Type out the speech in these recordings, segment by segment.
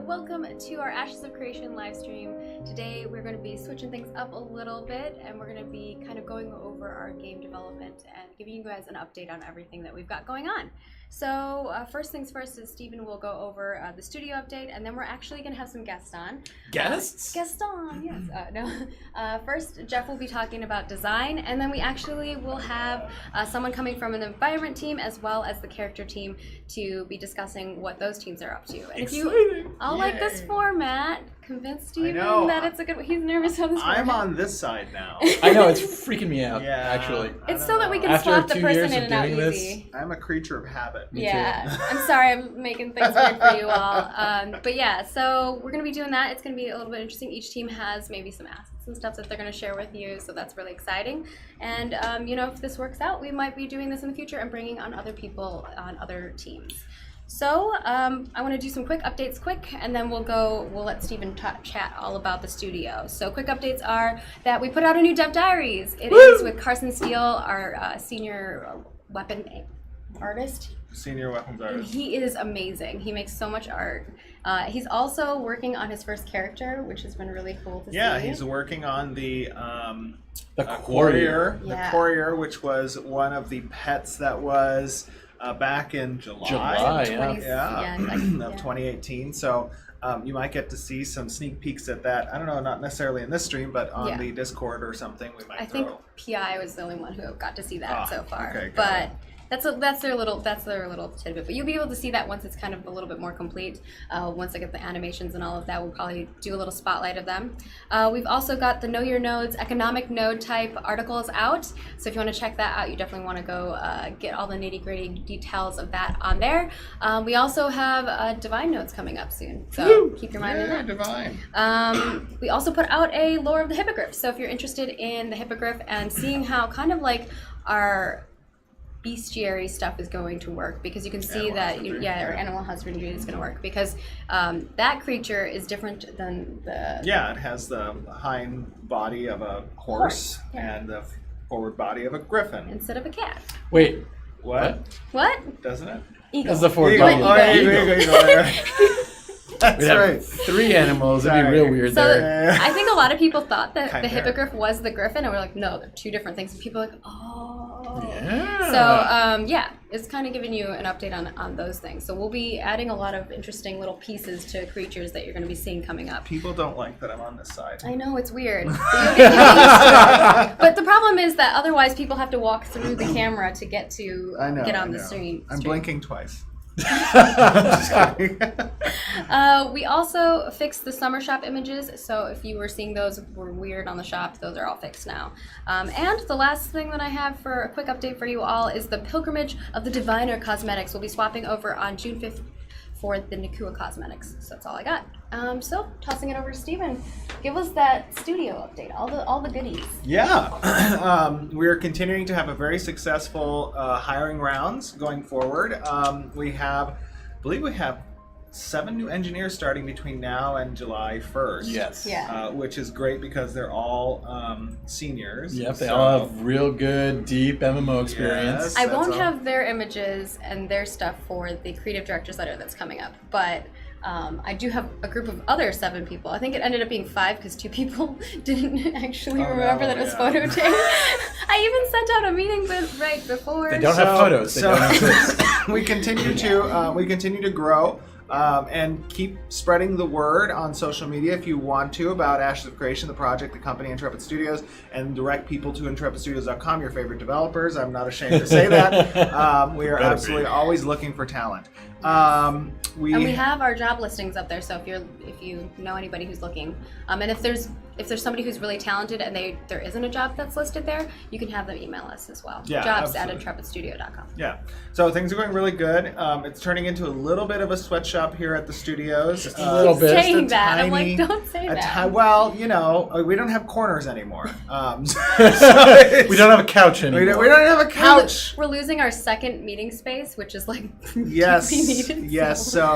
welcome to our Ashes of Creation live stream. Today we're going to be switching things up a little bit, and we're going to be kind of going over our game development and giving you guys an update on everything that we've got going on. So first things first is Stephen will go over the studio update, and then we're actually going to have some guests on. Guests? Guests on, yes. No. First, Jeff will be talking about design, and then we actually will have someone coming from an environment team as well as the character team to be discussing what those teams are up to. And if you all like this format, convince Stephen that it's a good. He's nervous on this format. I'm on this side now. I know, it's freaking me out. Actually, it's so that we can After swap the 2 person years in of and out doing easy. I'm a creature of habit. Me Yeah, too. I'm sorry, I'm making things weird for you all. But yeah, so we're gonna be doing that. It's gonna be a little bit interesting. Each team has maybe some assets and stuff that they're gonna share with you, so that's really exciting. And you know, if this works out, we might be doing this in the future and bringing on other people on other teams. So I want to do some quick updates and then we'll let Stephen chat all about the studio. So quick updates are that we put out a new Dev Diaries. It is with Carson Steele, our senior weapon artist. Senior weapons artist. He is amazing. He makes so much art. He's also working on his first character, which has been really cool to see. Yeah, he's working on the Courier. The Courier, which was one of the pets that was back in July of 2018. So you might get to see some sneak peeks at that. I don't know, not necessarily in this stream, but on the Discord or something we might think PI was the only one who got to see that so far. Okay, but that's their little tidbit. But you'll be able to see that once it's kind of a little bit more complete. Once I get the animations and all of that, we'll probably do a little spotlight of them. We've also got the Know Your Nodes economic node type articles out. So if you want to check that out, you definitely want to go get all the nitty-gritty details of that on there. We also have divine nodes coming up soon. So keep your mind in that. Divine. We also put out a lore of the hippogriff. So if you're interested in the hippogriff and seeing how kind of like our bestiary stuff is going to work, because you can see that or animal husbandry is going to work, because that creature is different than the it has the hind body of a horse and the forward body of a griffin instead of a cat. Wait, what doesn't it? Eagle. that's the forward body. Eagle. That's We'd have right. 3 animals. It'd be real weird So there. I think a lot of people thought that the Chimera. hippogriff was the griffin, and we're like, no, they're 2 different things. And people are like, oh. Yeah. So it's kind of giving you an update on those things. So we'll be adding a lot of interesting little pieces to creatures that you're going to be seeing coming up. People don't like that I'm on this side. I know, it's weird. But you'll get used to it. But the problem is that otherwise people have to walk through the camera to get to get on the stream. I'm blinking twice. We also fixed the summer shop images, so if you were seeing those were weird on the shop, those are all fixed now. And the last thing that I have for a quick update for you all is the Pilgrimage of the Diviner Cosmetics. We'll be swapping over on June 5th for the Nakua Cosmetics. So that's all I got. So tossing it over to Stephen. Give us that studio update, all the goodies. Yeah, we're continuing to have a very successful hiring rounds going forward. I believe we have 7 new engineers starting between now and July 1st. Yes. Yeah. Which is great because they're all seniors. Yep, they all have real good, deep MMO experience. Yes. I That's won't all. have their images and their stuff for the creative director's letter that's coming up, but I do have a group of other 7 people. I think it ended up being 5 because 2 people didn't actually remember that it was photo day. I even sent out a meeting right before. They don't have photos. They don't exist. we continue to grow. And keep spreading the word on social media if you want to about Ashes of Creation, the project, the company, Intrepid Studios, and direct people to intrepidstudios.com, your favorite developers. I'm not ashamed to say that. We are absolutely always looking for talent. We have our job listings up there, so if you know anybody who's looking, and if there's somebody who's really talented and there isn't a job that's listed there, you can have them email us as well. Yeah, Jobs absolutely. at intrepidstudio.com. Yeah, so things are going really good. It's turning into a little bit of a sweatshop here at the studios. Just a little bit. Saying that, I'm like, don't say that. Well, you know, we don't have corners anymore. We don't have a couch anymore. We don't have a couch. We're losing our second meeting space, which is like Yes, needed, yes. So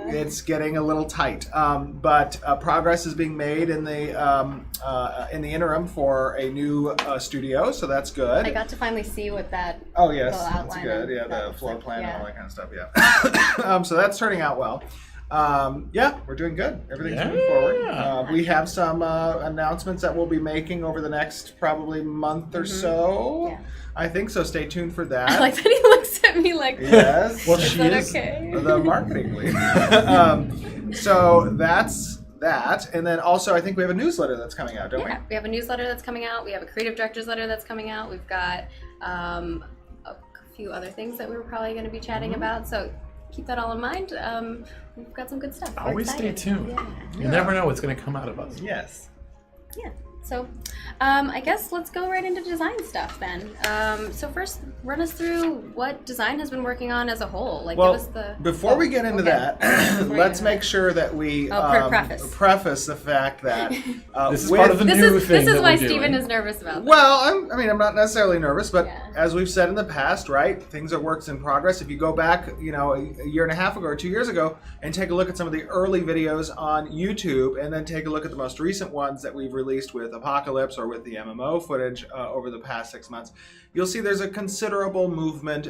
it's getting a little tight, but progress is being made in the interim for a new studio, so that's good. I got to finally see what that. Oh yes, the that's outline good. of Yeah, that the looks floor like, plan yeah. and all that kind of stuff. Yeah. So that's turning out well. Yeah, we're doing good. Everything's moving forward. We have some announcements that we'll be making over the next probably month or so. Yeah. I think so. Stay tuned for that. I like that he looks at me like, Yes. Well, is she that is okay? The marketing lead. So that's that. And then also, I think we have a newsletter that's coming out, don't Yeah, we have a newsletter that's coming out. We have a creative director's letter that's coming out. We've got a few other things that we were probably going to be chatting about. So keep that all in mind. We've got some good stuff. We're Always stay excited. tuned. Yeah. You never know what's going to come out of us. we? Yes. Yeah. So, I guess let's go right into design stuff then. So first, run us through what design has been working on as a whole. Like, Well, give us the. before we get into that, let's make sure that we preface the fact that This is part of the new thing. This is that why we're doing. Stephen is nervous about that. Well, I'm not necessarily nervous, but Yeah. as we've said in the past, right, things are works in progress. If you go back, a year and a half ago or 2 years ago, and take a look at some of the early videos on YouTube, and then take a look at the most recent ones that we've released with Apocalypse or with the MMO footage over the past 6 months, you'll see there's a considerable movement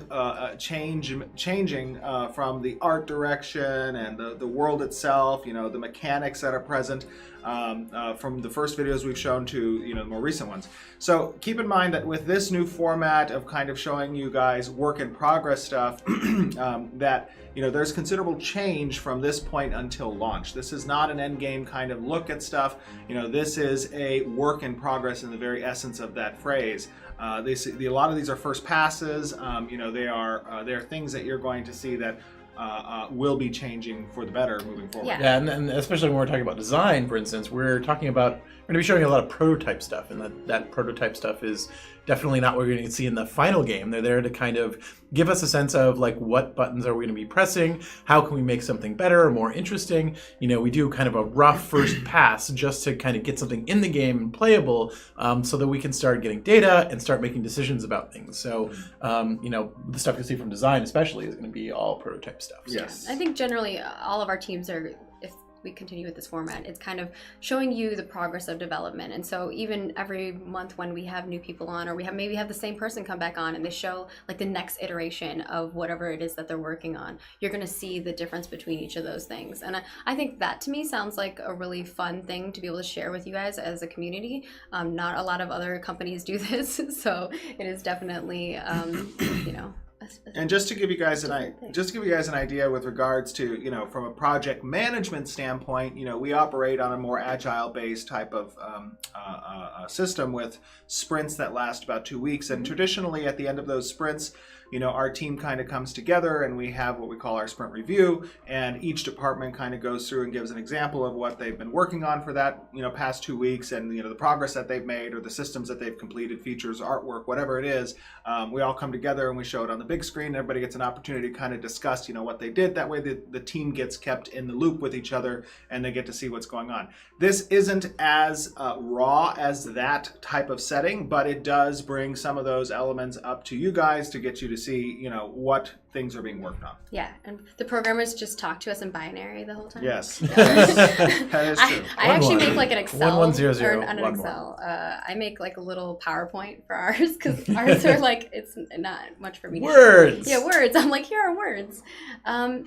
changing from the art direction and the world itself, the mechanics that are present. From the first videos we've shown to the more recent ones. So keep in mind that with this new format of kind of showing you guys work in progress stuff, that there's considerable change from this point until launch. This is not an end game kind of look at stuff. This is a work in progress in the very essence of that phrase. A lot of these are first passes. They are things that you're going to see that will be changing for the better moving forward. Yeah. Yeah, and especially when we're talking about design, for instance, we're going to be showing a lot of prototype stuff, and that prototype stuff is definitely not what we're going to see in the final game. They're there to kind of give us a sense of like what buttons are we going to be pressing, how can we make something better or more interesting. We do kind of a rough first pass just to kind of get something in the game and playable, so that we can start getting data and start making decisions about things. So, the stuff you see from design especially is going to be all prototype stuff. So. Yes. I think generally all of our teams are, if we continue with this format, it's kind of showing you the progress of development. And so even every month when we have new people on, or we maybe have the same person come back on and they show like the next iteration of whatever it is that they're working on, you're going to see the difference between each of those things. And I think that to me sounds like a really fun thing to be able to share with you guys as a community. Not a lot of other companies do this, so it is definitely And just to give you guys an idea with regards to from a project management standpoint, we operate on a more agile based type of system with sprints that last about 2 weeks, and traditionally at the end of those sprints, our team kind of comes together and we have what we call our sprint review, and each department kind of goes through and gives an example of what they've been working on for that past 2 weeks, and the progress that they've made or the systems that they've completed, features, artwork, whatever it is. We all come together and we show it on the big screen. Everybody gets an opportunity to kind of discuss what they did. That way the team gets kept in the loop with each other and they get to see what's going on. This isn't as raw as that type of setting, but it does bring some of those elements up to you guys to get you to see what things are being worked on. Yeah, and the programmers just talk to us in binary the whole time. Yes. That is true. I actually make like an Excel 1100, or an Excel. I make like a little PowerPoint for ours because ours are like, it's not much for me. Words. Yeah, words. I'm like, here are words.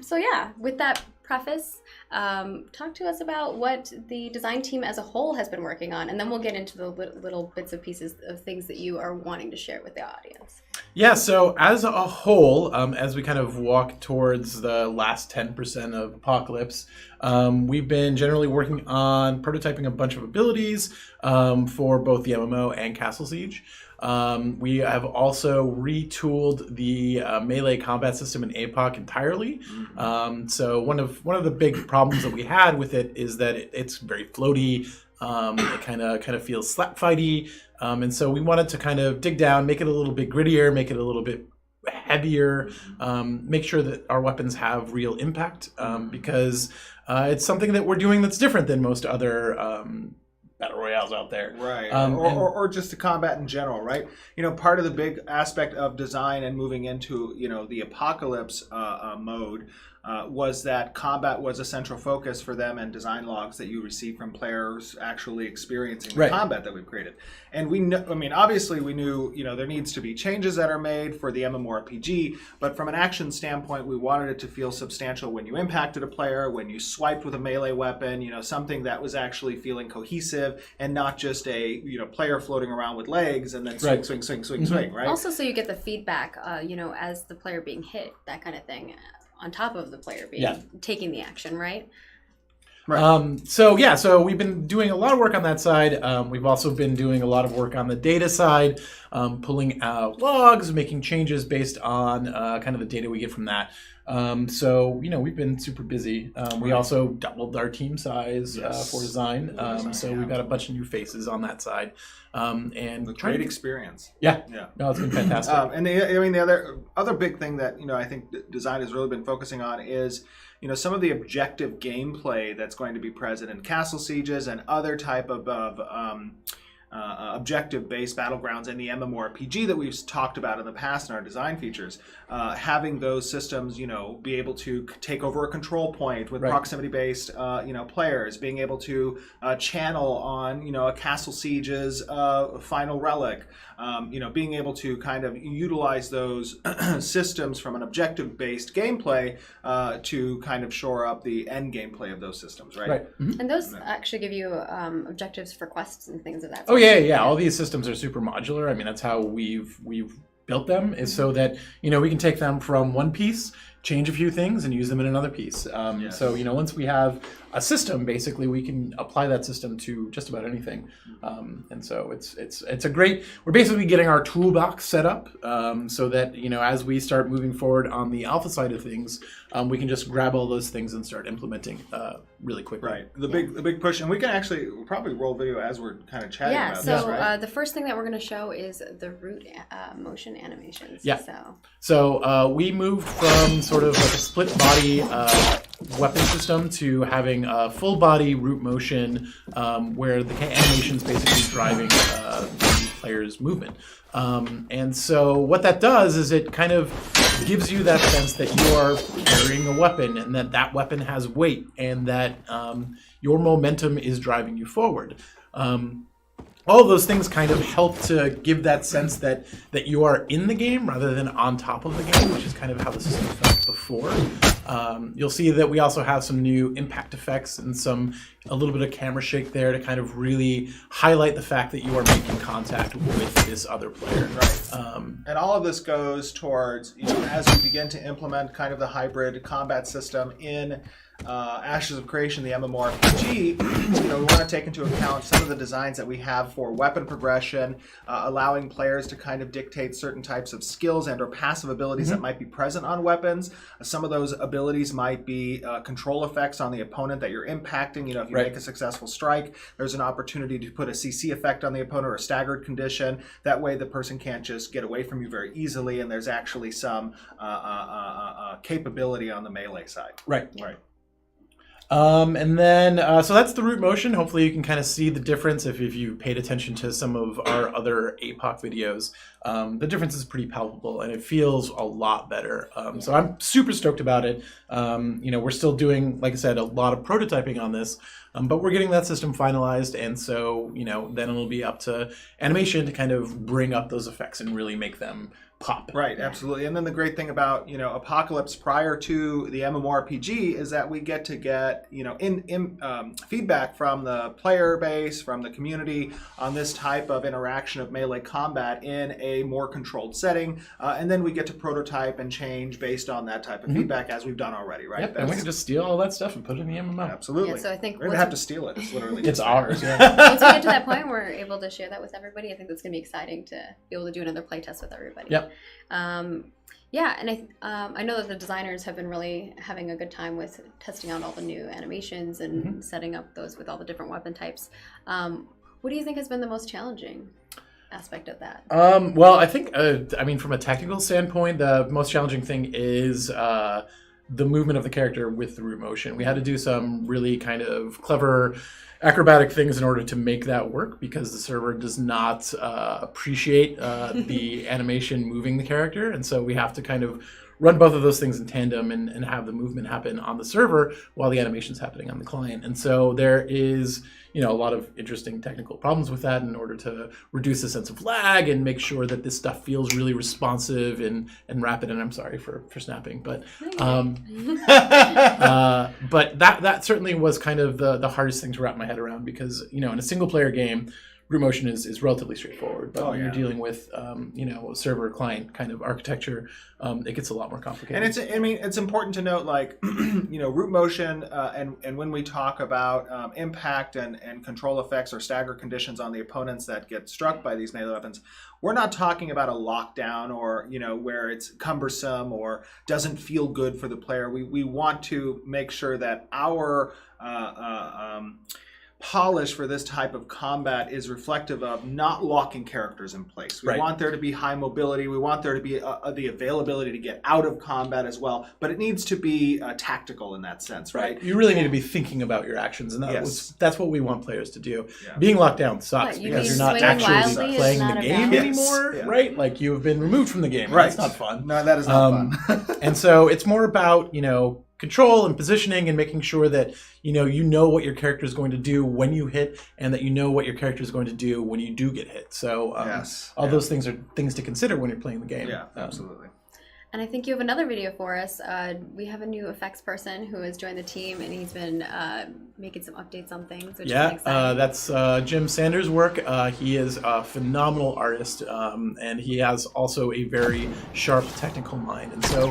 So yeah, with that preface, talk to us about what the design team as a whole has been working on, and then we'll get into the little bits and pieces of things that you are wanting to share with the audience. Yeah, so as a whole, as we kind of walk towards the last 10% of Apocalypse, we've been generally working on prototyping a bunch of abilities for both the MMO and Castle Siege. We have also retooled the melee combat system in APOC entirely. So one of the big problems that we had with it is that it's very floaty. It kind of feels slap fighty, and so we wanted to kind of dig down, make it a little bit grittier, make it a little bit heavier, make sure that our weapons have real impact, because it's something that we're doing that's different than most other battle royales out there. Right. Or just the combat in general, right? Part of the big aspect of design and moving into, the Apocalypse mode was that combat was a central focus for them, and design logs that you receive from players actually experiencing the combat that we've created. And we know, I mean, obviously we knew, there needs to be changes that are made for the MMORPG, but from an action standpoint, we wanted it to feel substantial when you impacted a player, when you swiped with a melee weapon, something that was actually feeling cohesive and not just a, player floating around with legs and then swing, right? Also, so you get the feedback, as the player being hit, that kind of thing, on top of the player being taking the action, right? Right. So we've been doing a lot of work on that side. We've also been doing a lot of work on the data side, pulling out logs, making changes based on kind of the data we get from that. We've been super busy. We also doubled our team size for design. We've got a bunch of new faces on that side. And a great experience. Yeah. No, it's been fantastic. The other big thing that I think design has really been focusing on is some of the objective gameplay that's going to be present in castle sieges and other type of objective-based battlegrounds in the MMORPG that we've talked about in the past in our design features. Having those systems, be able to take over a control point with proximity-based, players, being able to channel on, a castle siege's final relic, being able to kind of utilize those systems from an objective-based gameplay to kind of shore up the end gameplay of those systems, right? And those actually give you objectives for quests and things of that sort. Yeah. All these systems are super modular. I mean, that's how we've built them, is so that we can take them from one piece, change a few things, and use them in another piece. So once we have a system, basically we can apply that system to just about anything. And so it's a great. We're basically getting our toolbox set up so that as we start moving forward on the alpha side of things, we can just grab all those things and start implementing really quickly. Right. The big push, and we can we'll probably roll video as we're kind of chatting about this. So the first thing that we're going to show is the root motion animations. So we moved from sort of like a split body weapon system to having a full body root motion where the animation's basically driving the player's movement. And so what that does is it kind of gives you that sense that you are carrying a weapon and that weapon has weight and that your momentum is driving you forward. All of those things kind of help to give that sense that you are in the game rather than on top of the game, which is kind of how the system felt before. You'll see that we also have some new impact effects and a little bit of camera shake there to kind of really highlight the fact that you are making contact with this other player. Right. And all of this goes towards, as we begin to implement kind of the hybrid combat system in Ashes of Creation, the MMORPG, we want to take into account some of the designs that we have for weapon progression, allowing players to kind of dictate certain types of skills and or passive abilities that might be present on weapons. Some of those abilities might be control effects on the opponent that you're impacting. If you make a successful strike, there's an opportunity to put a CC effect on the opponent or a staggered condition. That way the person can't just get away from you very easily, and there's actually some capability on the melee side. Right. And then, so that's the root motion. Hopefully you can kind of see the difference if you paid attention to some of our other APOC videos. The difference is pretty palpable and it feels a lot better. So I'm super stoked about it. We're still doing, like I said, a lot of prototyping on this, but we're getting that system finalized. And so, then it'll be up to animation to kind of bring up those effects and really make them pop. Right, absolutely. And then the great thing about, Apocalypse prior to the MMORPG is that we get feedback from the player base, from the community on this type of interaction of melee combat in a more controlled setting. And then we get to prototype and change based on that type of feedback as we've done already, right? Yep, and we can just steal all that stuff and put it in the MMO. Absolutely. Yeah, so I think we don't have to steal it. It's literally it's ours. Once we get to that point, we're able to share that with everybody. I think that's going to be exciting to be able to do another playtest with everybody. Yep. And I know that the designers have been really having a good time with testing out all the new animations and setting up those with all the different weapon types. What do you think has been the most challenging aspect of that? Well, I think, from a technical standpoint, the most challenging thing is the movement of the character with the root motion. We had to do some really kind of clever acrobatic things in order to make that work, because the server does not appreciate the animation moving the character, and so we have to kind of run both of those things in tandem and have the movement happen on the server while the animation's happening on the client. And so there is, a lot of interesting technical problems with that in order to reduce the sense of lag and make sure that this stuff feels really responsive and rapid. And I'm sorry for snapping, but but that certainly was kind of the hardest thing to wrap my head around, because in a single player game, root motion is relatively straightforward, but when you're dealing with server client kind of architecture, it gets a lot more complicated. And it's important to note, like root motion, and when we talk about impact and control effects or stagger conditions on the opponents that get struck by these melee weapons, we're not talking about a lockdown or where it's cumbersome or doesn't feel good for the player. We want to make sure that our polish for this type of combat is reflective of not locking characters in place. We want there to be high mobility. We want there to be the availability to get out of combat as well, but it needs to be tactical in that sense, right? You really need to be thinking about your actions, and that's what we want players to do. Being locked down sucks because you're not actually playing the game anymore, right? Like, you have been removed from the game. Right. It's not fun. No, that is not fun. And so it's more about, control and positioning and making sure that you know what your character is going to do when you hit, and that you know what your character is going to do when you do get hit. So all those things are things to consider when you're playing the game. Yeah, absolutely. And I think you have another video for us. We have a new effects person who has joined the team, and he's been making some updates on things, which is exciting. That's Jim Sanders' work. He is a phenomenal artist, and he has also a very sharp technical mind. And so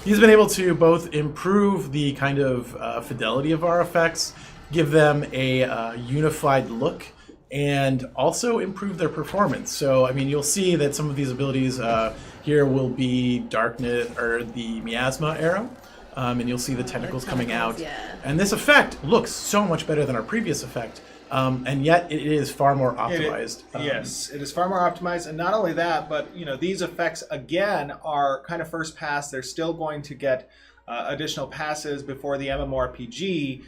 he's been able to both improve the kind of fidelity of our effects, give them a unified look, and also improve their performance. So, you'll see that some of these abilities here will be darkness, or the miasma arrow, and you'll see the tentacles coming out. And this effect looks so much better than our previous effect. And yet it is far more optimized. Yes, it is far more optimized. And not only that, but these effects, again, are kind of first pass. They're still going to get additional passes before the MMORPG,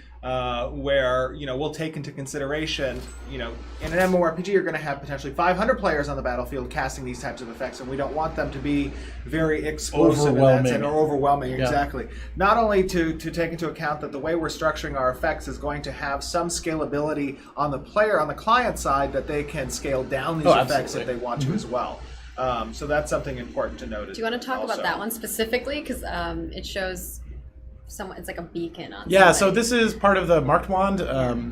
where we'll take into consideration, in an MMORPG you're going to have potentially 500 players on the battlefield casting these types of effects, and we don't want them to be very explosive or overwhelming. Exactly. Not only to take into account that the way we're structuring our effects is going to have some scalability on the client side, that they can scale down these effects if they want to as well. So that's something important to note. Do you want to talk about that one specifically? Because it shows someone, it's like a beacon on somebody. So this is part of the Marked Wand.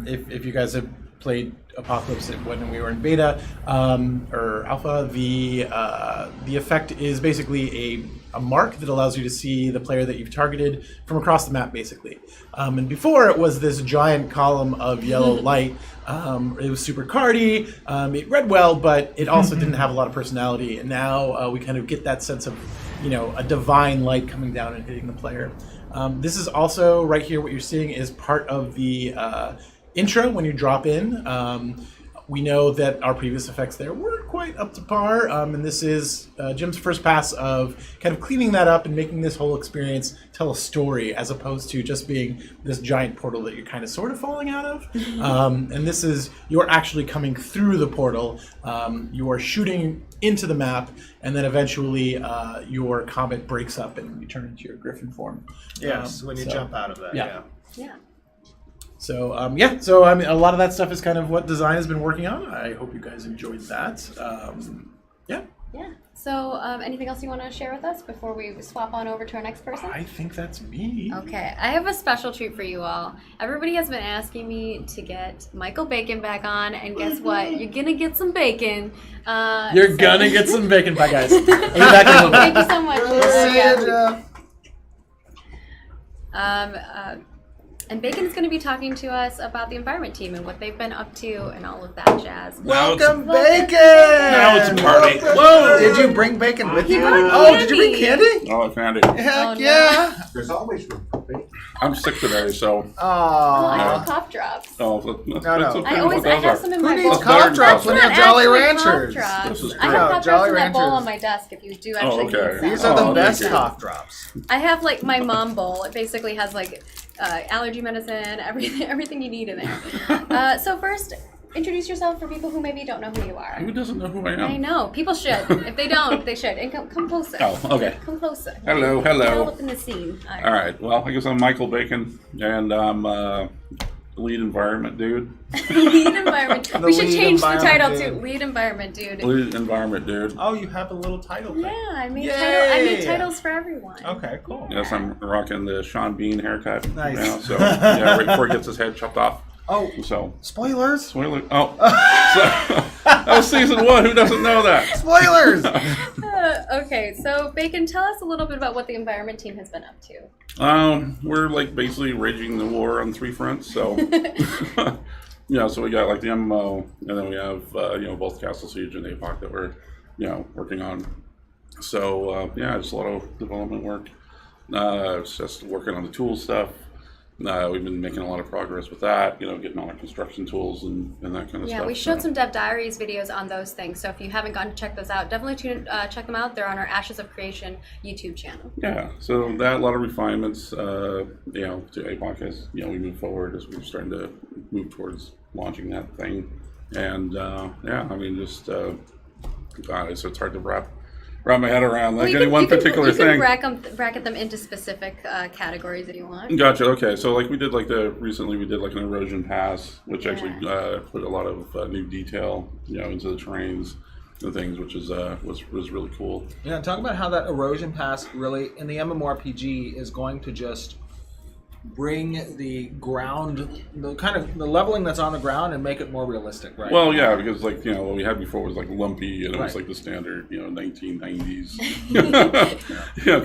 If you guys have played Apocalypse when we were in beta or alpha, the effect is basically a mark that allows you to see the player that you've targeted from across the map, basically. And before, it was this giant column of yellow light. It was super cardy. It read well, but it also didn't have a lot of personality. And now we kind of get that sense of, a divine light coming down and hitting the player. This is also, right here, what you're seeing is part of the intro when you drop in. We know that our previous effects there weren't quite up to par, and this is Jim's first pass of kind of cleaning that up and making this whole experience tell a story, as opposed to just being this giant portal that you're kind of sort of falling out of. And this is, you're actually coming through the portal, you are shooting into the map, and then eventually your comet breaks up and you turn into your griffin form. Yes, when you jump out of that. Yeah. So, so a lot of that stuff is kind of what design has been working on. I hope you guys enjoyed that. Yeah. So, anything else you want to share with us before we swap on over to our next person? I think that's me. Okay, I have a special treat for you all. Everybody has been asking me to get Michael Bacon back on, and guess what? You're gonna get some bacon. You're gonna get some bacon. Bye, guys. Are you back in a little bit? Thank you so much. And Bacon is going to be talking to us about the environment team and what they've been up to and all of that jazz. Welcome, Bacon! Now it's a party. Whoa! Did you bring bacon with you? Oh, did you bring candy? Oh, I found it. Heck yeah! There's always room for I'm sick today, so. Oh, I Aww. have cough drops. Oh, no. I have some in Who my needs bowl. cough drops when you have That's Jolly not actually Ranchers? cough drops. This is I great. have cough drops Jolly in that bowl Ranchers. on my desk if you do actually okay. need some. These are the Oh, best thank you. cough drops. I have like my mom bowl. It basically has like allergy medicine, everything you need in there. So first, introduce yourself for people who maybe don't know who you are. Who doesn't know who I am? I know people should. If they don't, they should. And come closer. Oh, okay. Come closer. Hello, Get all hello. up in the scene. All right. Well, I guess I'm Michael Bacon, and I'm lead environment dude. Lead environment. The We should lead change the environment title dude. to lead environment dude. Lead environment dude. Oh, you have a little title thing. Yeah, I made Yay! titles for everyone. Okay, cool. Yes, I'm rocking the Sean Bean haircut. Nice. Now, so yeah, right before he gets his head chopped off. Oh, So spoilers! spoiler. Oh, so, that was season 1. Who doesn't know that? Spoilers! Okay, so Bacon, tell us a little bit about what the environment team has been up to. We're like basically raging the war on 3 fronts. So yeah, so we got like the MMO, and then we have both Castle Siege and APOC that we're working on. So yeah, it's a lot of development work. It's just working on the tool stuff. We've been making a lot of progress with that, getting all our construction tools and that kind of stuff. Yeah, we showed some Dev Diaries videos on those things, so if you haven't gotten to check those out, definitely check them out. They're on our Ashes of Creation YouTube channel. Yeah, so that a lot of refinements, to APOC as we move forward as we're starting to move towards launching that thing, and yeah, I mean God, so it's hard to wrap my head around like any one particular thing. You can bracket them into specific categories if you want. Gotcha. Okay, so like we did recently we did like an erosion pass, which actually put a lot of new detail into the terrains and things, which is was really cool. Yeah, talk about how that erosion pass really in the MMORPG is going to just bring the ground, the leveling that's on the ground, and make it more realistic, right? Well, yeah, because what we had before was like lumpy, and it was Right. like the standard 1990s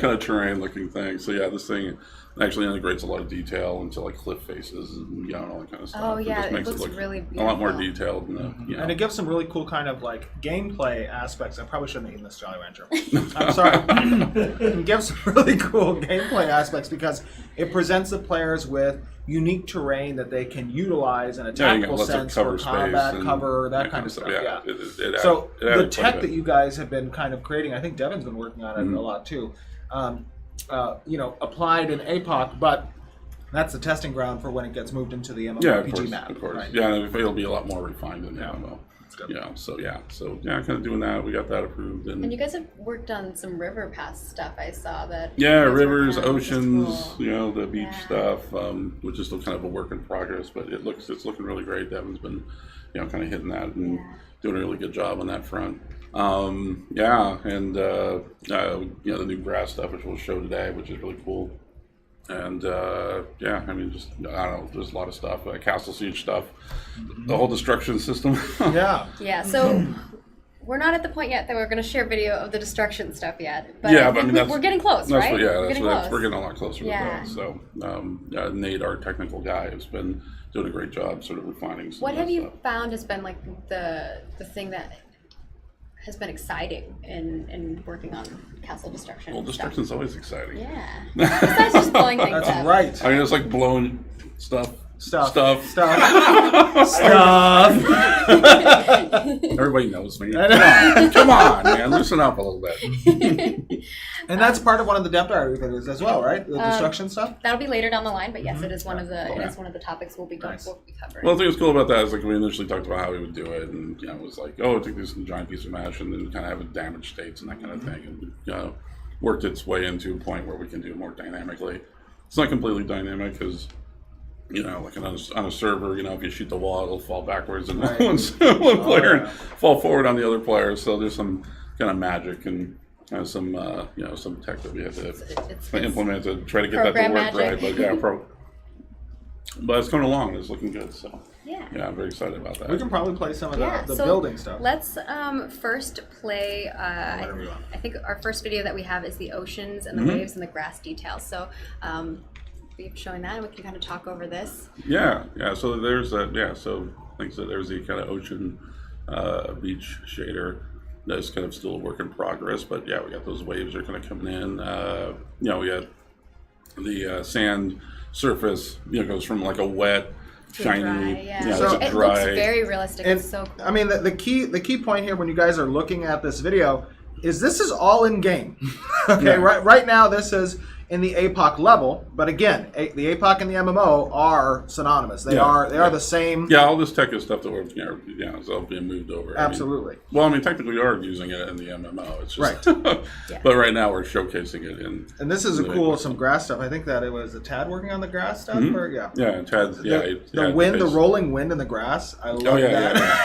kind of terrain looking thing. So yeah, this thing actually integrates a lot of detail into like cliff faces and all that kind of stuff. Oh yeah, just it makes looks look really a lot more beautiful. detailed. And, And it gives some really cool kind of like gameplay aspects. I probably shouldn't have eaten this Jolly Rancher. I'm sorry. It gives some really cool gameplay aspects because it presents the players with unique terrain that they can utilize in a you tactical got lots of sense for cover space combat, and cover, that kind of stuff. Yeah. So it added the quite a tech bit. that you guys have been kind of creating, I think Devin's been working on it a lot too. Applied in APOC, but that's the testing ground for when it gets moved into the MMORPG map. Of course. Right? Yeah, it'll be a lot more refined in the MMO. That's good. So kind of doing that. We got that approved, And you guys have worked on some river pass stuff. I saw that. yeah, you guys rivers, worked on, which is oceans, cool. the beach Yeah. stuff, which is still kind of a work in progress, but it's looking really great. Devin's been, kind of hitting that and doing a really good job on that front. And the new grass stuff, which we'll show today, which is really cool. And I mean, just I don't know, there's a lot of stuff, Castle Siege stuff, the whole destruction system. Yeah. Yeah, so we're not at the point yet that we're going to share video of the destruction stuff yet. But Yeah, I but I think mean, we're getting close, right? We're getting close. we're getting a lot closer Yeah. with those. So Nate, our technical guy, has been doing a great job sort of refining some What of have that you stuff. found has been like the thing that has been exciting in working on castle destruction? Well, stuff? destruction's always exciting. Yeah. Besides just blowing things That's up. right. I mean, it's like blowing stuff. Everybody knows me. Come on, man, loosen up a little bit. And that's part of one of the Dev Diary videos as well, right? The destruction stuff. That'll be later down the line, but yes, it is one of the Okay. it is one of the topics we'll be Nice. covering. Well, the thing that's cool about that is like we initially talked about how we would do it, and it was like, oh, take this giant piece of mesh and then kind of have it damaged states and that kind of thing, and worked its way into a point where we can do it more dynamically. It's not completely dynamic because like on a server, if you shoot the wall, it'll fall backwards and Right. one player yeah. and fall forward on the other player. So there's some kind of magic and some some tech that we have to It's implement to try to get that to program work magic. right. But but it's coming along. It's looking good. So Yeah. I'm very excited about that. We can probably play some of the so building stuff. Let's first play. Whatever we want. I think our first video that we have is the oceans and the waves and the grass details. So be showing that, and we can kind of talk over this. Yeah. So there's that. Yeah. So like I said, there's the kind of ocean beach shader. That's kind of still a work in progress, but yeah, we got those waves are kind of coming in. We got the sand surface, goes from like a wet, shiny, dry, yeah. So- to It dry. looks very realistic. And It's so cool. I mean, the key point here when you guys are looking at this video is this is all in game. Okay, Yeah. right now this is in the APOC level, but again, the APOC and the MMO are synonymous. They Yeah, are the same. Yeah, all this tech is stuff that we're, it's all being moved over. Absolutely. I mean, technically we are using it in the MMO. It's just, Yeah. but right now we're showcasing it in. And this is in a the cool APOC. some grass stuff. I think that it was Tad working on the grass stuff. Mhm. Or, yeah. Yeah, and Tad's, The wind, the rolling wind in the grass. I love Oh yeah, that. yeah.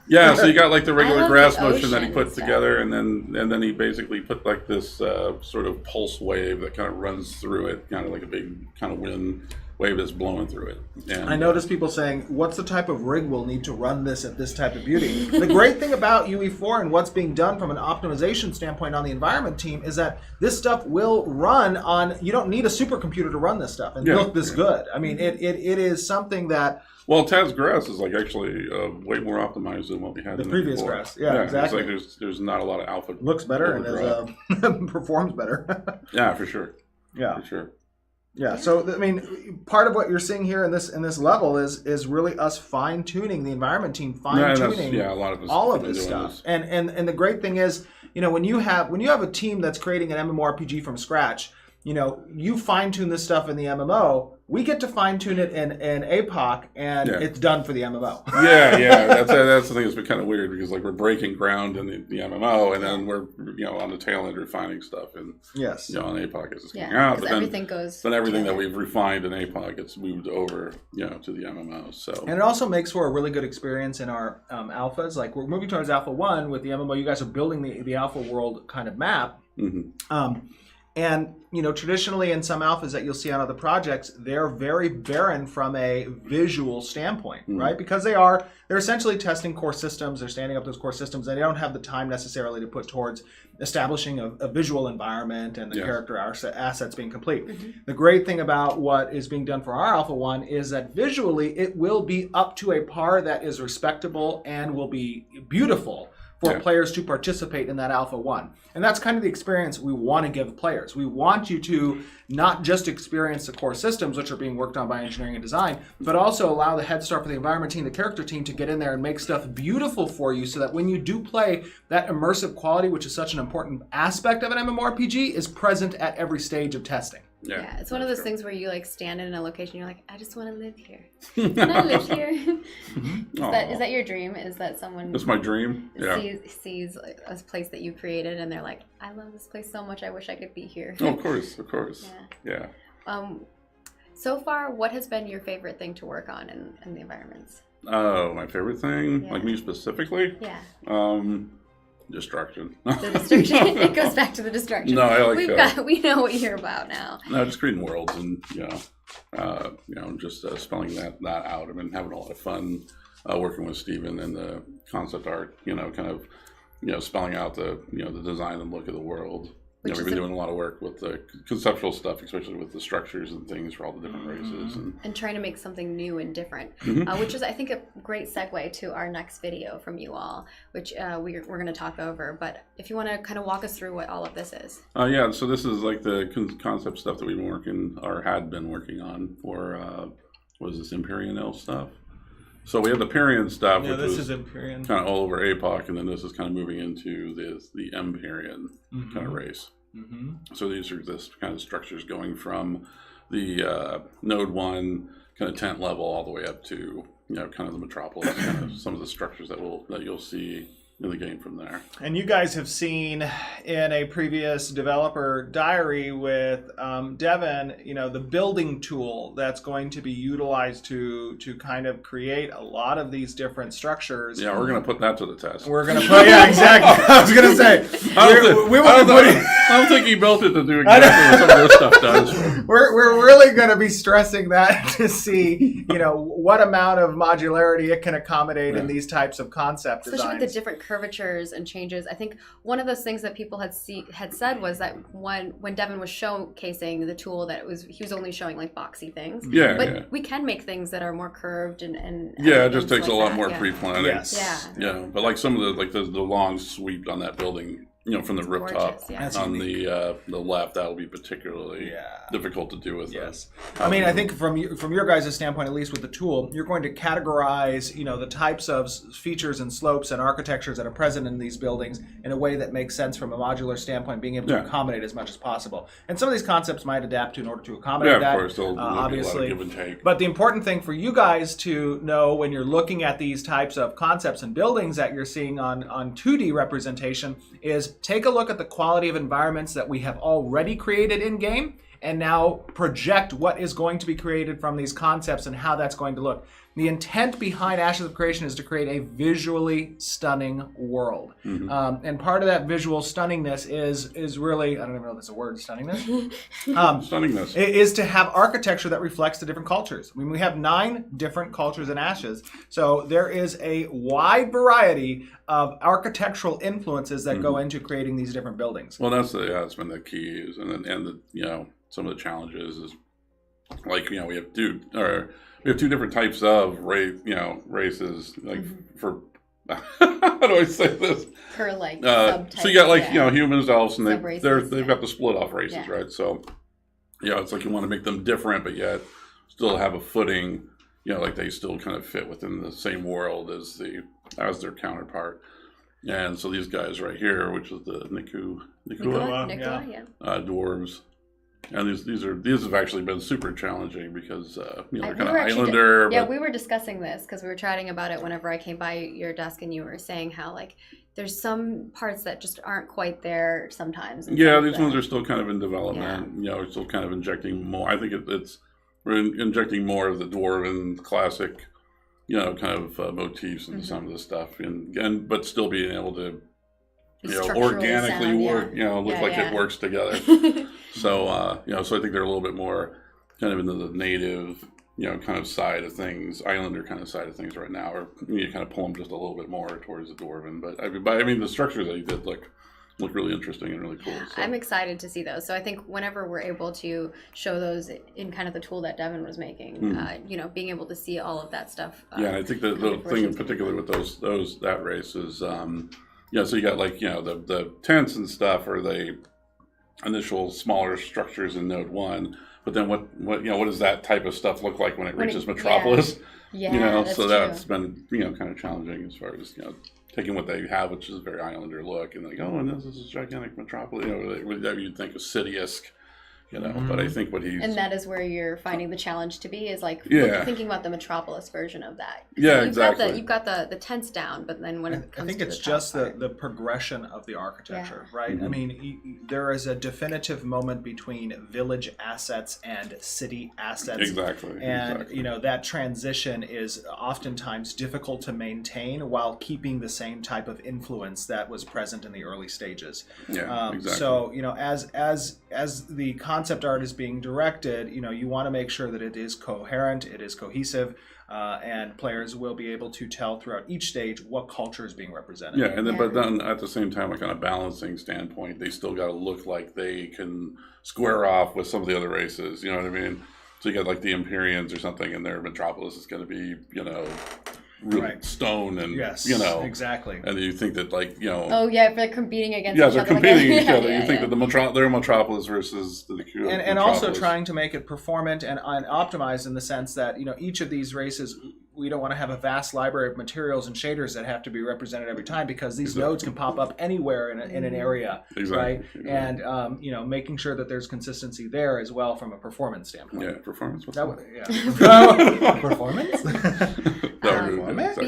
Yeah, so you got like the regular love grass the motion that he ocean put and stuff. together, and then he basically put like this sort of pulse wave that kind of runs through it, kind of like a big kind of wind wave that's blowing through it. And I noticed people saying, what's the type of rig we'll need to run this at this type of beauty? The great thing about UE4 and what's being done from an optimization standpoint on the environment team is that this stuff will run on, you don't need a supercomputer to run this stuff and Yeah, look this good. I mean, it is something that Well, Tad's grass is like actually way more optimized than what we had the in there previous before. grass. Yeah, exactly. It's like there's not a lot of alpha. looks better and overdrive. is, performs better. Yeah, for sure. Yeah. For sure. Yeah, so I mean, part of what you're seeing here in this level is really us fine tuning the environment team, fine tuning a lot of us all of have been this doing stuff. And the great thing is, when you have a team that's creating an MMORPG from scratch, you fine tune this stuff in the MMO. We get to fine tune it in APOC, and Yeah. it's done for the MMO. Yeah. That's the thing that's been kind of weird because like we're breaking ground in the MMO, and then we're on the tail end refining stuff, and Yes. on APOC as it's coming Yeah, out. because But everything goes. then everything that together. we've refined in APOC gets moved over, to the MMO. So And it also makes for a really good experience in our alphas. Like we're moving towards Alpha 1 with the MMO. You guys are building the Alpha world kind of map. mhm. And traditionally in some alphas that you'll see on other projects, they're very barren from a visual standpoint, right? Because they're essentially testing core systems, they're standing up those core systems, and they don't have the time necessarily to put towards establishing a visual environment and the Yes. character assets being complete. The great thing about what is being done for our Alpha 1 is that visually it will be up to a par that is respectable and will be beautiful for Yeah. players to participate in that Alpha 1. And that's kind of the experience we want to give players. We want you to not just experience the core systems, which are being worked on by engineering and design, but also allow the head start for the environment team, the character team, to get in there and make stuff beautiful for you so that when you do play, that immersive quality, which is such an important aspect of an MMORPG, is present at every stage of testing. Yeah, it's one of those things where you like stand in a location, you're like, I just want to live here. Can I live here? Is that your dream? Is that someone That's my dream. Yeah. sees like, a place that you created and they're like, I love this place so much, I wish I could be here. Oh, of course. Yeah. So far, what has been your favorite thing to work on in the environments? Oh, my favorite thing, Yeah. like me specifically, Yeah, destruction. the destruction. It goes back to the destruction. No, I like we know what you're about now. No, just creating worlds and just spelling that out. I've been having a lot of fun working with Steven and the concept art. Kind of spelling out the the design and look of the world. Which We've is been doing a lot of work with the conceptual stuff, especially with the structures and things for all the different races. And trying to make something new and different, Mhm. which is, I think, a great segue to our next video from you all, which we're going to talk over. But if you want to kind of walk us through what all of this is. Yeah, so this is like the concept stuff that we've been working or had been working on for what is this Empyrean Elf stuff. So we have the Pyrian stuff, which was Empyrean. kind of all over APOC, and then this is kind of moving into the Empyrean kind of race. So these are this kind of structures going from the Node 1 kind of tent level all the way up to kind of the metropolis, kind of some of the structures that you'll see in the game from there. And you guys have seen in a previous developer diary with Devin, the building tool that's going to be utilized to kind of create a lot of these different structures. Yeah, we're going to put that to the test. We're going to put, yeah, exactly. I was going to say, I don't think he built it to do exactly what some of this stuff does. We're really going to be stressing that to see, what amount of modularity it can accommodate in these types of concept Especially designs. with the different curvatures and changes. I think one of those things that people had said was that when Devin was showcasing the tool, that he was only showing like boxy things. Yeah, but we can make things that are more curved and yeah, it just takes like a lot that, more yeah. pre-planning. Yes. Yeah. Yeah, but like some of the long sweep on that building from the rooftop Gorgeous, yeah. That's on unique. the left, that'll be particularly difficult to do with Yes. this. I mean, I think from your guys' standpoint, at least with the tool, you're going to categorize, the types of features and slopes and architectures that are present in these buildings in a way that makes sense from a modular standpoint, being able to accommodate as much as possible. And some of these concepts might adapt in order to accommodate that. Of course, there'll be a lot obviously. of give and take. But the important thing for you guys to know when you're looking at these types of concepts and buildings that you're seeing on 2D representation is take a look at the quality of environments that we have already created in game and now project what is going to be created from these concepts and how that's going to look. The intent behind Ashes of Creation is to create a visually stunning world. And part of that visual stunningness is really, I don't even know if that's a word, stunningness. Stunningness. Is to have architecture that reflects the different cultures. I mean, we have 9 different cultures in Ashes. So there is a wide variety of architectural influences that go into creating these different buildings. Well, that's been the key, and some of the challenges is like we have two different types of races like for how do I say this? Per like subtype. So you got humans, elves, and they've got the split off races, right? So it's like you want to make them different, but yet still have a footing. Like they still kind of fit within the same world as their counterpart. And so these guys right here, which is the Nikua dwarves. And these have actually been super challenging because they're kind of islander. We were discussing this because we were chatting about it whenever I came by your desk, and you were saying how like there's some parts that just aren't quite there sometimes. Yeah, these ones are still kind of in development. We're still kind of injecting more. I think we're injecting more of the dwarven classic, kind of motifs into some of the stuff, and but still being able to. Organically work, look like it works together. So, so I think they're a little bit more kind of into the native, kind of side of things, islander kind of side of things right now, or you kind of pull them just a little bit more towards the dwarven. But I mean, the structures that you did look really interesting and really cool. So. I'm excited to see those. So I think whenever we're able to show those in kind of the tool that Devin was making, being able to see all of that stuff. I think the thing in particular with that race is. So you got the tents and stuff are the initial smaller structures in Node 1, but then what does that type of stuff look like when it reaches Metropolis? So that's been kind of challenging as far as taking what they have, which is a very islander look, and like and this is a gigantic Metropolis, that you'd think of city-esque. But I think and that is where you're finding the challenge to be is like thinking about the Metropolis version of that. Exactly. You've got the tents down, but then when it comes I think to it's the just part, the progression of the architecture, right? I mean, there is a definitive moment between village assets and city assets. Exactly. And that transition is oftentimes difficult to maintain while keeping the same type of influence that was present in the early stages. Exactly. So as the concept art is being directed, you want to make sure that it is coherent, it is cohesive, and players will be able to tell throughout each stage what culture is being represented. But then at the same time, like on a balancing standpoint, they still got to look like they can square off with some of the other races. You know what I mean? So you got like the Empyreans or something, and their Metropolis is going to be, really stone and exactly. And you think that if they're competing against each other. They're competing against each other. You think that their Metropolis versus the and also trying to make it performant and optimized in the sense that each of these races, we don't want to have a vast library of materials and shaders that have to be represented every time because these nodes can pop up anywhere in an area, right? Exactly. And making sure that there's consistency there as well from a performance standpoint. Performance. Performance.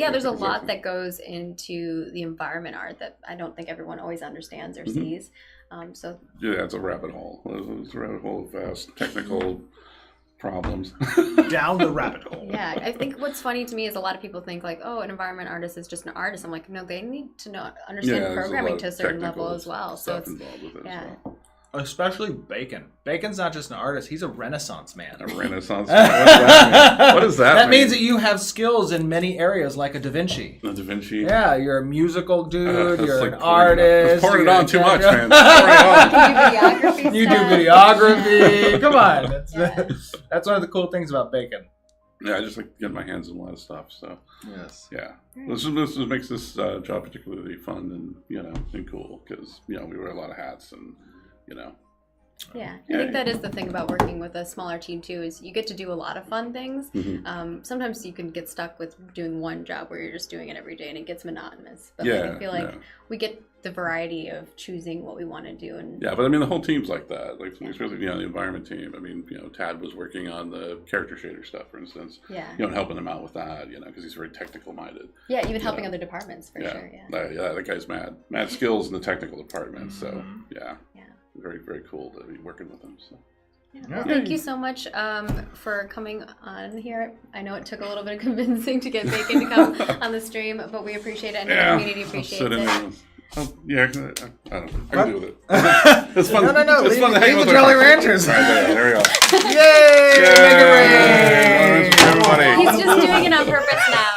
There's a lot that goes into the environment art that I don't think everyone always understands or sees. It's a rabbit hole. It's a rabbit hole of vast technical problems. Down the rabbit hole. Yeah, I think what's funny to me is a lot of people think like, an environment artist is just an artist. I'm like, no, they need to understand programming to a certain level as well. So it's involved with it as well. Especially Bacon. Bacon's not just an artist, he's a Renaissance man. A Renaissance man? What does that mean? That means that you have skills in many areas like a Da Vinci. A Da Vinci? Yeah, you're a musical dude, you're an artist. Pouring it on too much, man. You do videography. Come on. That's one of the cool things about Bacon. Yeah, I just like getting my hands on a lot of stuff. So Yes. yeah, this makes this job particularly fun and cool because we wear a lot of hats and Yeah, I think that is the thing about working with a smaller team too, is you get to do a lot of fun things. Sometimes you can get stuck with doing one job where you're just doing it every day and it gets monotonous. But I feel like we get the variety of choosing what we want to do. And yeah, but I mean the whole team's like that. Like especially the environment team. I mean Tad was working on the character shader stuff, for instance. Yeah. And helping him out with that. Because he's very technical minded. Yeah, even helping other departments for sure. Yeah, that guy's mad skills in the technical department. So yeah. Very, very cool to be working with them. So. Yeah. Well, thank you so much for coming on here. I know it took a little bit of convincing to get Bacon to come on the stream, but we appreciate it and the community appreciates it. I don't know. I can deal with it. It's fun. No. It's fun to hang leave with the Jolly Ranchers. Right there we go. Yay! Everybody. He's just doing it on purpose now.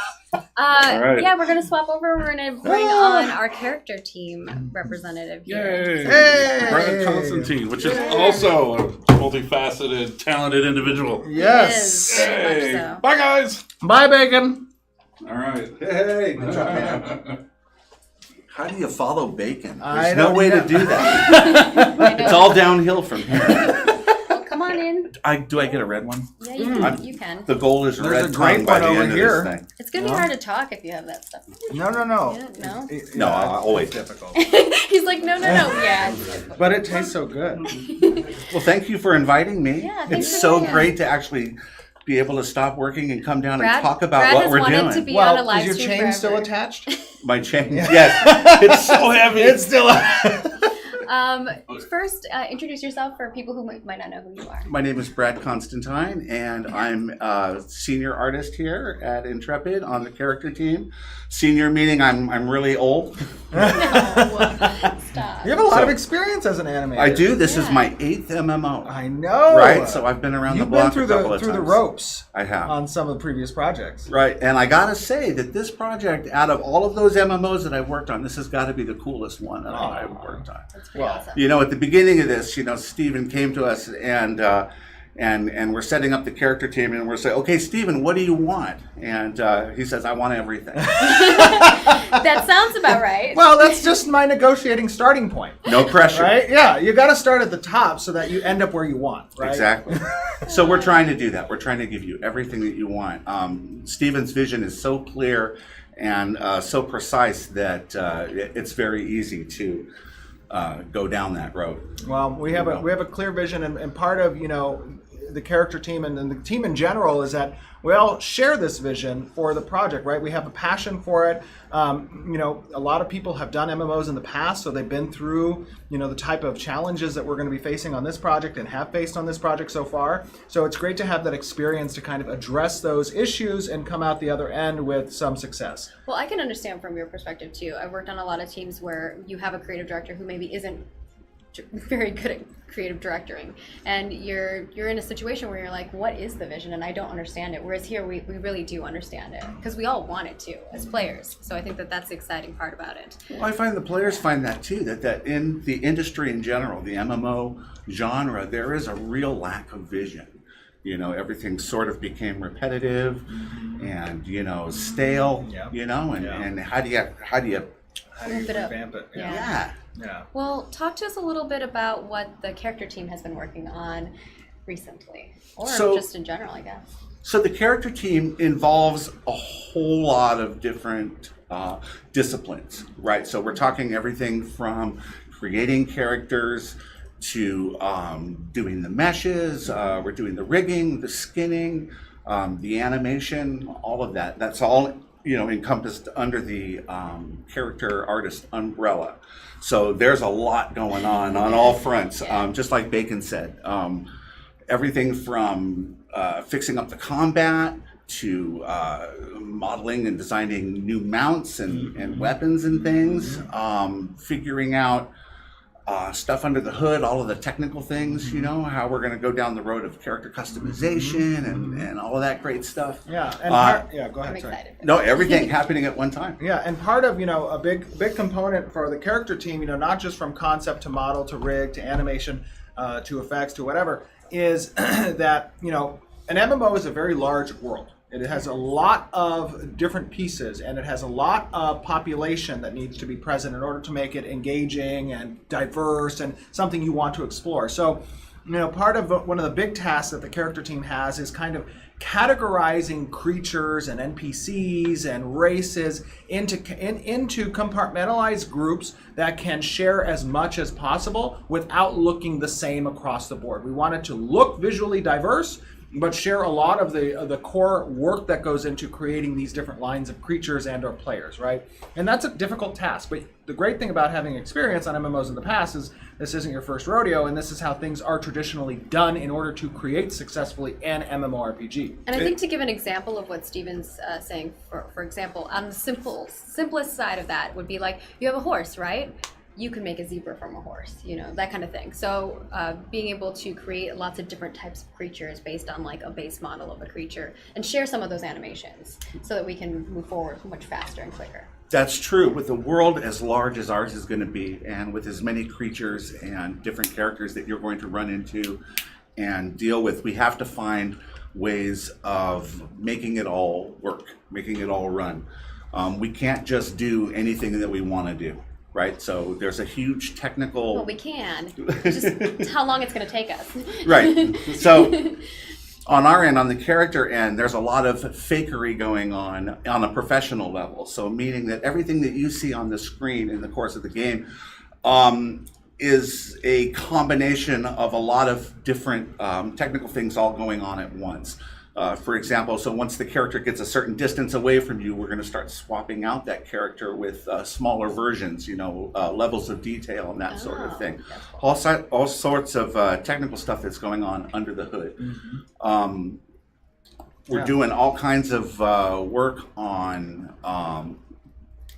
right. Yeah, we're going to swap over. We're going to bring on our character team representative here. Yay! Hey! Brad Constantine, which is also a multifaceted, talented individual. Yes. It is, very much so. Bye, guys. Bye, Bacon. All right. Hey, good job, man. How do you follow Bacon? I There's no don't way know. to do that. It's all downhill from here. Well, come on in. Do I get a red one? Yeah, you can. The goal is There's red a great tongue by one the over end here. of this thing. It's going to be hard to talk if you have that stuff. No. Yeah, no? No, I'll always difficult. He's like, no. Yeah. But it tastes so good. Well, thank you for inviting me. Yeah, thanks it's for so doing it. great to actually be able to stop working and come down Brad- and talk about Brad what has we're wanted doing. to be on a Well, live is your stream chain forever. still attached? My chain, yes, it's so heavy. It's still. First, introduce yourself for people who might not know who you are. My name is Brad Constantine, and I'm a senior artist here at Intrepid on the character team. Senior meaning I'm really old. Stop. You have a lot So- of experience as an animator. I do. This is Yeah. my 8th MMO. I know. Right, so I've been around You've the block been through a couple the of through the times. ropes I have. on some of the previous projects. Right, and I gotta say that this project, out of all of those MMOs that I've worked on, this has got to be the coolest one that I've worked on. That's pretty Well, awesome. You know, at the beginning of this, Steven came to us and we're setting up the character team, and we're saying, okay, Steven, what do you want? And he says, I want everything. That sounds about right. Well, that's just my negotiating starting point. No pressure. Right? Yeah, you got to start at the top so that you end up where you want, right? Exactly. So we're trying to do that. We're trying to give you everything that you want. Steven's vision is so clear and so precise that it's very easy to go down that road. Well, we have a clear vision, and part of the character team and the team in general is that we all share this vision for the project, right? We have a passion for it. A lot of people have done MMOs in the past, so they've been through the type of challenges that we're going to be facing on this project and have faced on this project so far. So it's great to have that experience to kind of address those issues and come out the other end with some success. Well, I can understand from your perspective too. I've worked on a lot of teams where you have a creative director who maybe isn't very good at creative directing, and you're in a situation where you're like, what is the vision? And I don't understand it. Whereas here we really do understand it because we all want it to as players. So I think that's the exciting part about it. Well, I find the players find that too, that in the industry in general, the MMO genre, there is a real lack of vision. Everything sort of became repetitive and, stale, Yeah. and how do you Move it up. revamp it? Yeah. Yeah. Well, talk to us a little bit about what the character team has been working on recently, or So- just in general, I guess. So the character team involves a whole lot of different disciplines, right? So we're talking everything from creating characters to doing the meshes, we're doing the rigging, the skinning, the animation, all of that. That's all encompassed under the character artist umbrella. So there's a lot going on all fronts, just like Bacon said. Everything from fixing up the combat to modeling and designing new mounts and weapons and things, figuring out stuff under the hood, all of the technical things, how we're going to go down the road of character customization and all of that great stuff. Yeah. And go I'm ahead. Sorry. excited. No, everything happening at one time. Yeah, and part of a big component for the character team, not just from concept to model to rig to animation to effects to whatever, is that an MMO is a very large world. It has a lot of different pieces, and it has a lot of population that needs to be present in order to make it engaging and diverse and something you want to explore. So, part of one of the big tasks that the character team has is kind of categorizing creatures and NPCs and races into compartmentalized groups that can share as much as possible without looking the same across the board. We want it to look visually diverse, but share a lot of the core work that goes into creating these different lines of creatures and or players, right? And that's a difficult task, but the great thing about having experience on MMOs in the past is this isn't your first rodeo, and this is how things are traditionally done in order to create successfully an MMORPG. And I think to give an example of what Steven's saying, for example, on the simplest side of that would be like, you have a horse, right? You can make a zebra from a horse, that kind of thing. So being able to create lots of different types of creatures based on like a base model of a creature and share some of those animations so that we can move forward much faster and quicker. That's true. With a world as large as ours is going to be, and with as many creatures and different characters that you're going to run into and deal with, we have to find ways of making it all work, making it all run. We can't just do anything that we want to do. Right, so there's a huge technical. Well, we can. Just how long it's going to take us. Right. So on our end, on the character end, there's a lot of fakery going on a professional level. So meaning that everything that you see on the screen in the course of the game is a combination of a lot of different technical things all going on at once. For example, so once the character gets a certain distance away from you, we're going to start swapping out that character with smaller versions, levels of detail and that sort of thing. All sorts of technical stuff that's going on under the hood. Mm-hmm. We're doing all kinds of work on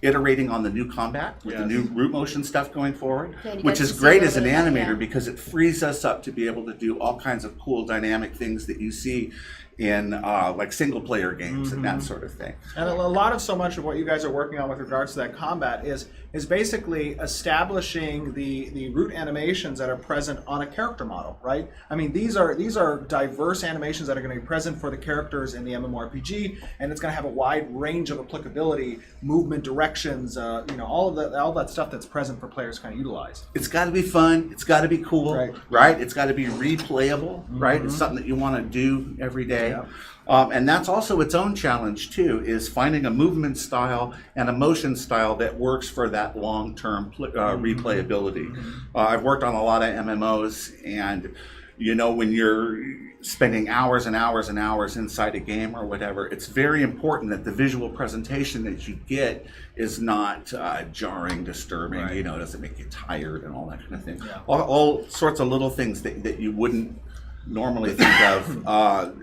iterating on the new combat with the new root motion stuff going forward, which is great as an animator because it frees us up to be able to do all kinds of cool dynamic things that you see in like single player games and that sort of thing. And a lot of so much of what you guys are working on with regards to that combat is basically establishing the root animations that are present on a character model, right? I mean, these are diverse animations that are going to be present for the characters in the MMORPG, and it's going to have a wide range of applicability, movement directions, all that stuff that's present for players to kind of utilize. It's got to be fun. It's got to be cool, right? It's got to be replayable, right? It's something that you want to do every day. Yeah. And that's also its own challenge too, is finding a movement style and a motion style that works for that long-term replayability. I've worked on a lot of MMOs, and when you're spending hours and hours and hours inside a game or whatever, it's very important that the visual presentation that you get is not jarring, disturbing, doesn't make you tired and all that kind of thing. Yeah. All sorts of little things that you wouldn't normally think of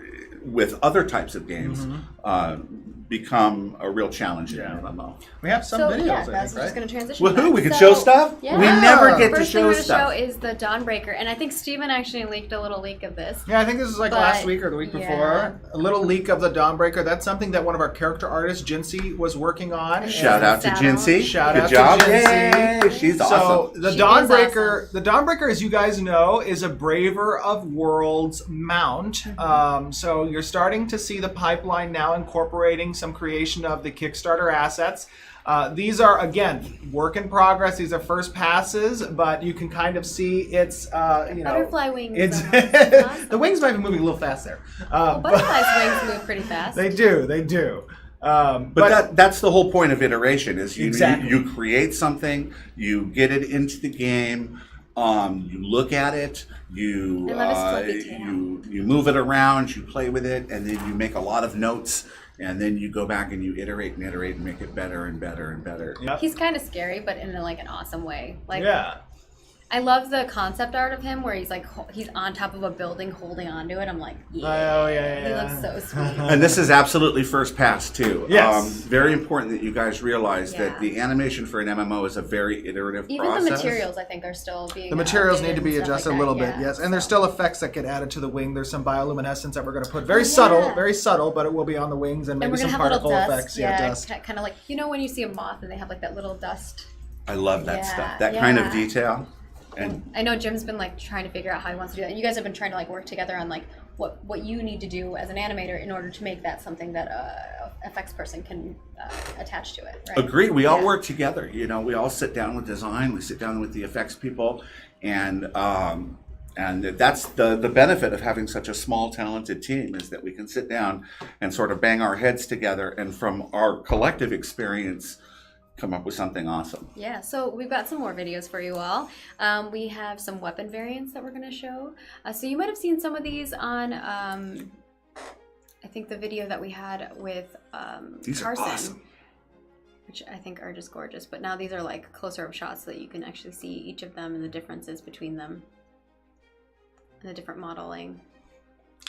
with other types of games become a real challenge in MMO. We have some videos, I think, that's right? just going to transition. Woohoo, we can show stuff? Yeah. We never get to First show thing stuff. we're going to show is the Dawnbreaker, and I think Steven actually leaked a little leak of this. Yeah, I think this is like last week or the week before. A little leak of the Dawnbreaker. That's something that one of our character artists, Jinsey, was working on. Shout out to Jinsey. Good job. Yay. She's awesome. So the Dawnbreaker, as you guys know, is a Braver of Worlds mount. So you're starting to see the pipeline now incorporating some creation of the Kickstarter assets. These are, again, work in progress. These are first passes, but you can kind of see it's, butterfly wings. It's awesome. The wings might be moving a little fast there. Butterflies' wings move pretty fast. They do. But that's the whole point of iteration, is you create something, you get it into the game, you look at it, you move it around, you play with it, and then you make a lot of notes, and then you go back and you iterate and make it better and better and better. Yep. He's kind of scary, but in like an awesome way. I love the concept art of him where he's like, he's on top of a building holding onto it. I'm like, yeah. Oh, yeah. He looks so sweet. And this is absolutely first pass too. Yes. Very important that you guys realize that the animation for an MMO is a very iterative Even process. the materials, I think, are still being The materials need to be updated and stuff adjusted like a little that, bit, yes. And so. there's still effects that get added to the wing. There's some bioluminescence that we're going to put. Very subtle, but it will be on the wings, and maybe we're gonna some have little particle dust, effects. Dust. kind of like, you know when you see a moth and they have like that little dust? I love that stuff. That kind of detail. And I know Jim's been like trying to figure out how he wants to do that. And you guys have been trying to like work together on like what you need to do as an animator in order to make that something that a FX person can attach to it. Right? Agree. We all work together. You know, we all sit down with design. We sit down with the effects people, and that's the benefit of having such a small, talented team, is that we can sit down and sort of bang our heads together, and from our collective experience, come up with something awesome. Yeah, so we've got some more videos for you all. We have some weapon variants that we're going to show. So you might have seen some of these on, I think the video that we had with These Carson, are awesome. which I think are just gorgeous. But now these are like closer up shots so that you can actually see each of them and the differences between them and the different modeling.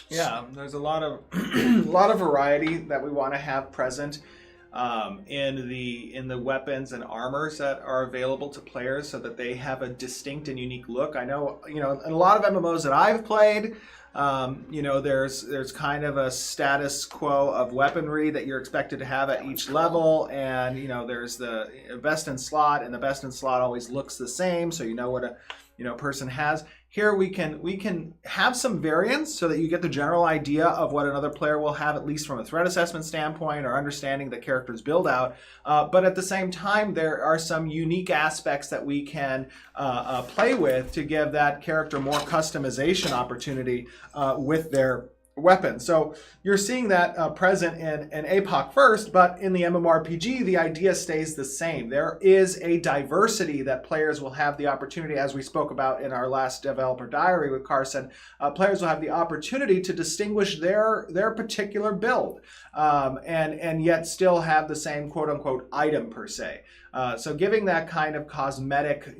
Yeah, there's a lot of a lot of variety that we want to have present in the weapons and armors that are available to players, so that they have a distinct and unique look. I know, in a lot of MMOs that I've played, there's kind of a status quo of weaponry that you're expected to have at each level, and there's the best in slot, and the best in slot always looks the same, so you know what a person has. Here we can have some variance so that you get the general idea of what another player will have, at least from a threat assessment standpoint or understanding the character's build out. But at the same time, there are some unique aspects that we can play with to give that character more customization opportunity with their weapon. So you're seeing that present in APOC first, but in the MMORPG, the idea stays the same. There is a diversity that players will have the opportunity, as we spoke about in our last developer diary with Carson, players will have the opportunity to distinguish their particular build and yet still have the same quote unquote item per se. So giving that kind of cosmetic,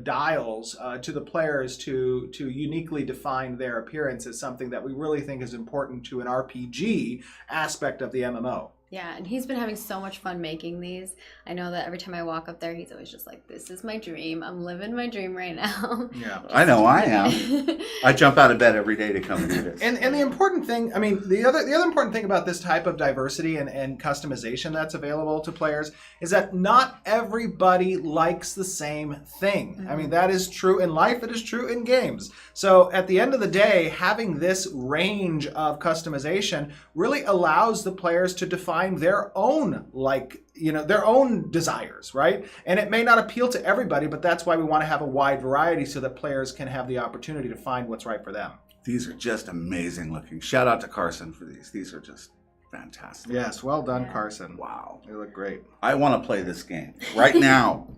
dials to the players to uniquely define their appearance is something that we really think is important to an RPG aspect of the MMO. Yeah, and he's been having so much fun making these. I know that every time I walk up there, he's always just like, this is my dream. I'm living my dream right now. Yeah. I know I am. I jump out of bed every day to come and do this. And the important thing, the other important thing about this type of diversity and customization that's available to players is that not everybody likes the same thing. Mm-hmm. That is true in life, it is true in games. So at the end of the day, having this range of customization really allows the players to define their own their own desires, right? And it may not appeal to everybody, but that's why we want to have a wide variety so that players can have the opportunity to find what's right for them. These are just amazing looking. Shout out to Carson for these. These are just fantastic. Yes, well done, Yeah. Carson. Wow. They look great. I want to play this game right now.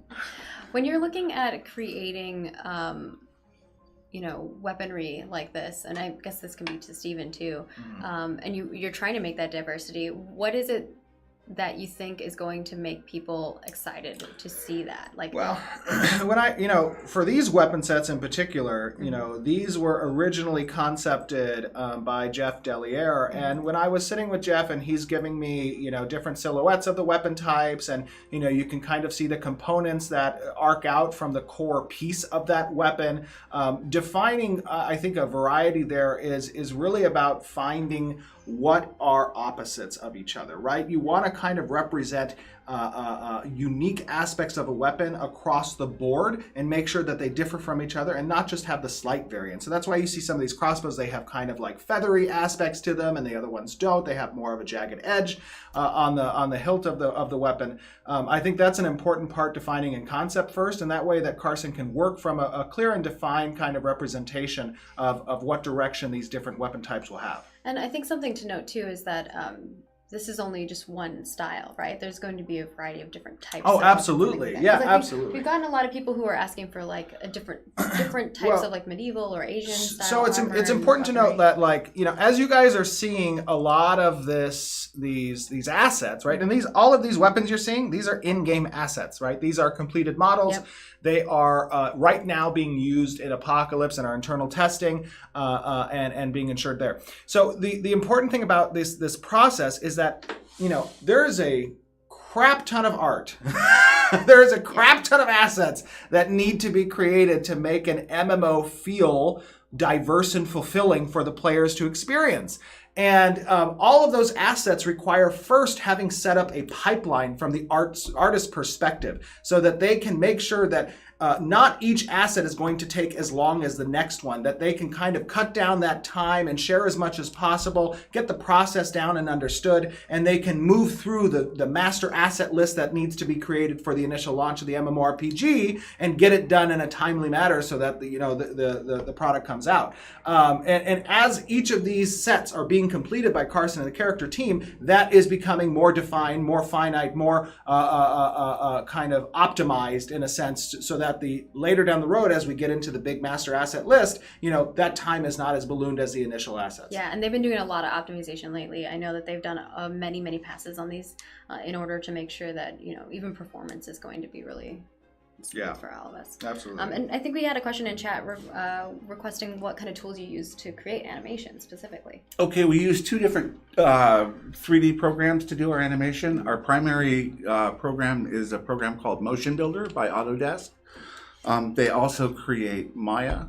When you're looking at creating, weaponry like this, and I guess this can be to Steven too, and you're trying to make that diversity, what is it that you think is going to make people excited to see that? Like, Well, when for these weapon sets in particular, these were originally concepted by Jeff Deliere, and when I was sitting with Jeff and he's giving me, different silhouettes of the weapon types, and you can kind of see the components that arc out from the core piece of that weapon, defining, I think, a variety there is really about finding what are opposites of each other, right? You want to kind of represent unique aspects of a weapon across the board and make sure that they differ from each other and not just have the slight variance. So that's why you see some of these crossbows, they have kind of like feathery aspects to them, and the other ones don't. They have more of a jagged edge on the hilt of the weapon. I think that's an important part, defining in concept first, and that way that Carson can work from a clear and defined kind of representation of what direction these different weapon types will have. and I think something to note too is that this is only just one style, right? There's going to be a variety of different types. Oh, of absolutely. weapons. Yeah, 'Cause I think absolutely. We've gotten a lot of people who are asking for like a different types Well, of like medieval or Asian style. So it's armor it's and important to note weaponry. that, as you guys are seeing a lot of these assets, right? And all of these weapons you're seeing, these are in-game assets, right? These are completed models. Yep. They are right now being used in Apocalypse and our internal testing and being insured there. So the important thing about this process is that there is a crap ton of art. There is a crap ton of assets that need to be created to make an MMO feel diverse and fulfilling for the players to experience. And all of those assets require first having set up a pipeline from the artist's perspective so that they can make sure that not each asset is going to take as long as the next one, that they can kind of cut down that time and share as much as possible, get the process down and understood, and they can move through the master asset list that needs to be created for the initial launch of the MMORPG and get it done in a timely manner so that the product comes out. And as each of these sets are being completed by Carson and the character team, that is becoming more defined, more finite, more kind of optimized in a sense, so that the later down the road, as we get into the big master asset list, that time is not as ballooned as the initial assets. Yeah, and they've been doing a lot of optimization lately. I know that they've done many passes on these in order to make sure that even performance is going to be really smooth for all of us. Absolutely. And I think we had a question in chat requesting what kind of tools you use to create animation specifically. Okay, we use two different 3D programs to do our animation. Our primary program is a program called Motion Builder by Autodesk. They also create Maya.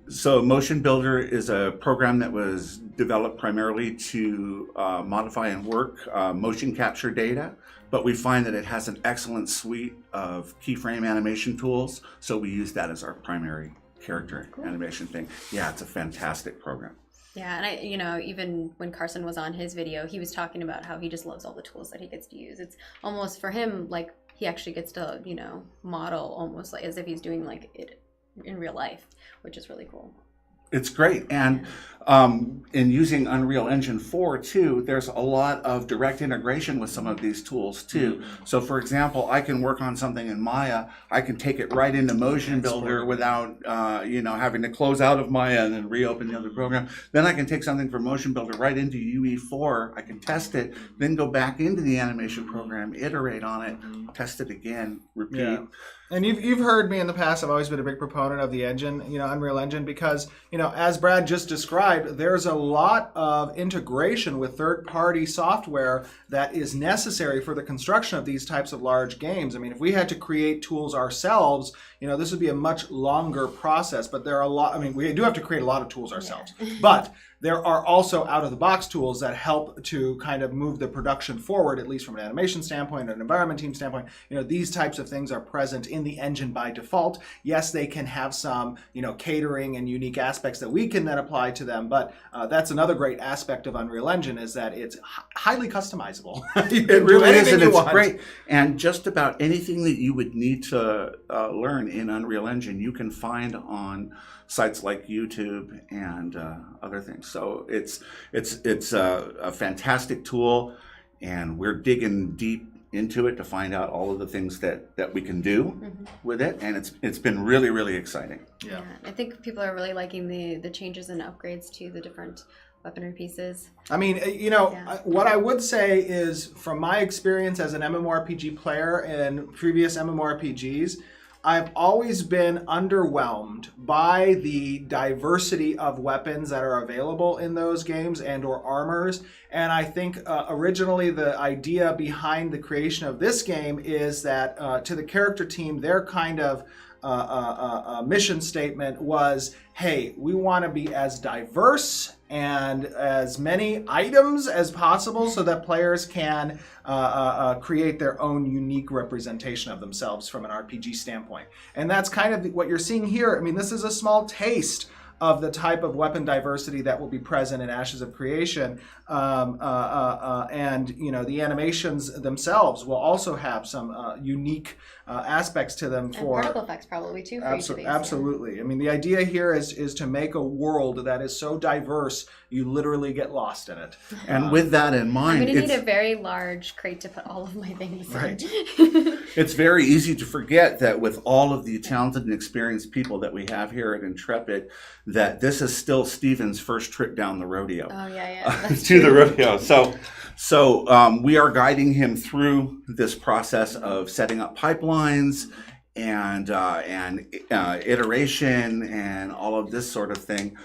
So Motion Builder is a program that was developed primarily to modify and work motion capture data, but we find that it has an excellent suite of keyframe animation tools, so we use that as our primary character animation thing. Yeah, it's a fantastic program. Yeah, and even when Carson was on his video, he was talking about how he just loves all the tools that he gets to use. It's almost for him like he actually gets to, model almost like as if he's doing like it in real life, which is really cool. It's great. And in using Unreal Engine 4 too, there's a lot of direct integration with some of these tools too. So for example, I can work on something in Maya, I can take it right into Motion Builder without having to close out of Maya and then reopen the other program. Then I can take something from Motion Builder right into UE4, I can test it, then go back into the animation program, iterate on it, test it again, repeat. Yeah. And you've heard me in the past, I've always been a big proponent of the engine, Unreal Engine, because, as Brad just described, there's a lot of integration with third-party software that is necessary for the construction of these types of large games. I mean, if we had to create tools ourselves, this would be a much longer process, but there are we do have to create a lot of tools ourselves. But there are also out-of-the-box tools that help to kind of move the production forward, at least from an animation standpoint, an environment team standpoint. These types of things are present in the engine by default. Yes, they can have some, catering and unique aspects that we can then apply to them, but that's another great aspect of Unreal Engine is that it's highly customizable. It really is, and it's great. And just about anything that you would need to learn in Unreal Engine, you can find on sites like YouTube and other things. So it's a fantastic tool, and we're digging deep into it to find out all of the things that we can do with it, and it's been really, really exciting. Yeah, I think people are really liking the changes and upgrades to the different weaponry pieces. I mean, what I would say is, from my experience as an MMORPG player in previous MMORPGs, I've always been underwhelmed by the diversity of weapons that are available in those games and or armors. And I think originally the idea behind the creation of this game is that to the character team, their kind of mission statement was, hey, we want to be as diverse and as many items as possible so that players can create their own unique representation of themselves from an RPG standpoint. And that's kind of what you're seeing here. I mean, this is a small taste of the type of weapon diversity that will be present in Ashes of Creation. And the animations themselves will also have some unique aspects to them. And for particle effects probably too for each of these. Absolutely. I mean, the idea here is to make a world that is so diverse you literally get lost in it. And with that in mind, I'm going to need a very large crate to put all of my things Right. in. it's very easy to forget that with all of the talented and experienced people that we have here at Intrepid, that this is still Steven's first trip down the rodeo. Oh yeah, that's to the true. rodeo. So we are guiding him through this process of setting up pipelines and iteration and all of this sort of thing.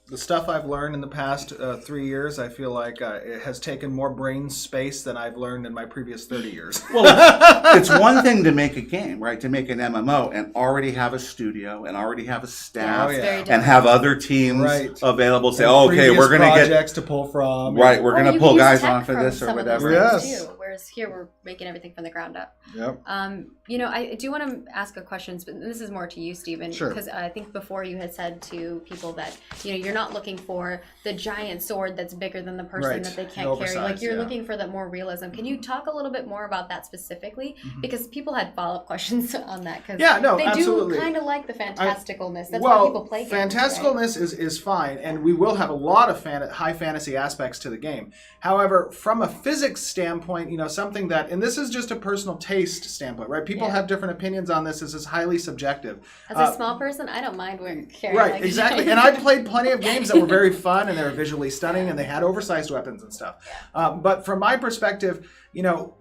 The stuff I've learned in the past 3 years, I feel like it has taken more brain space than I've learned in my previous 30 years. Well, it's one thing to make a game, right? To make an MMO and already have a studio and already have a staff Oh, yeah. Very and have other teams Right. available. Say, And okay, previous we're going to get projects to pull from. right. We're Or going you to can pull use guys tech on for from this or some of those whatever. Yes. things, too, where whereas here we're making everything from the ground up. Yep. You know, I do want to ask a question, but this is more to you, Stephen, Sure. because I think before you had said to people that, you know, you're not looking for the giant sword that's bigger than the person Right. that they can't Oversized, carry. Like, you're yeah. looking for that more realism. Can you talk a little bit more about that specifically? Because people had follow-up questions on that, because Yeah, no, they absolutely. do kind of like the fantasticalness. That's why people play games, right? Fantasticalness is fine, and we will have a lot of high fantasy aspects to the game. However, from a physics standpoint, you know, something that, and this is just a personal taste standpoint, right? People Yeah. have different opinions on this. This is highly subjective. As a small person, I don't mind carrying Right, like exactly. And I played plenty of games that were very fun and they were visually stunning and they had oversized weapons and stuff. But from my perspective, you know,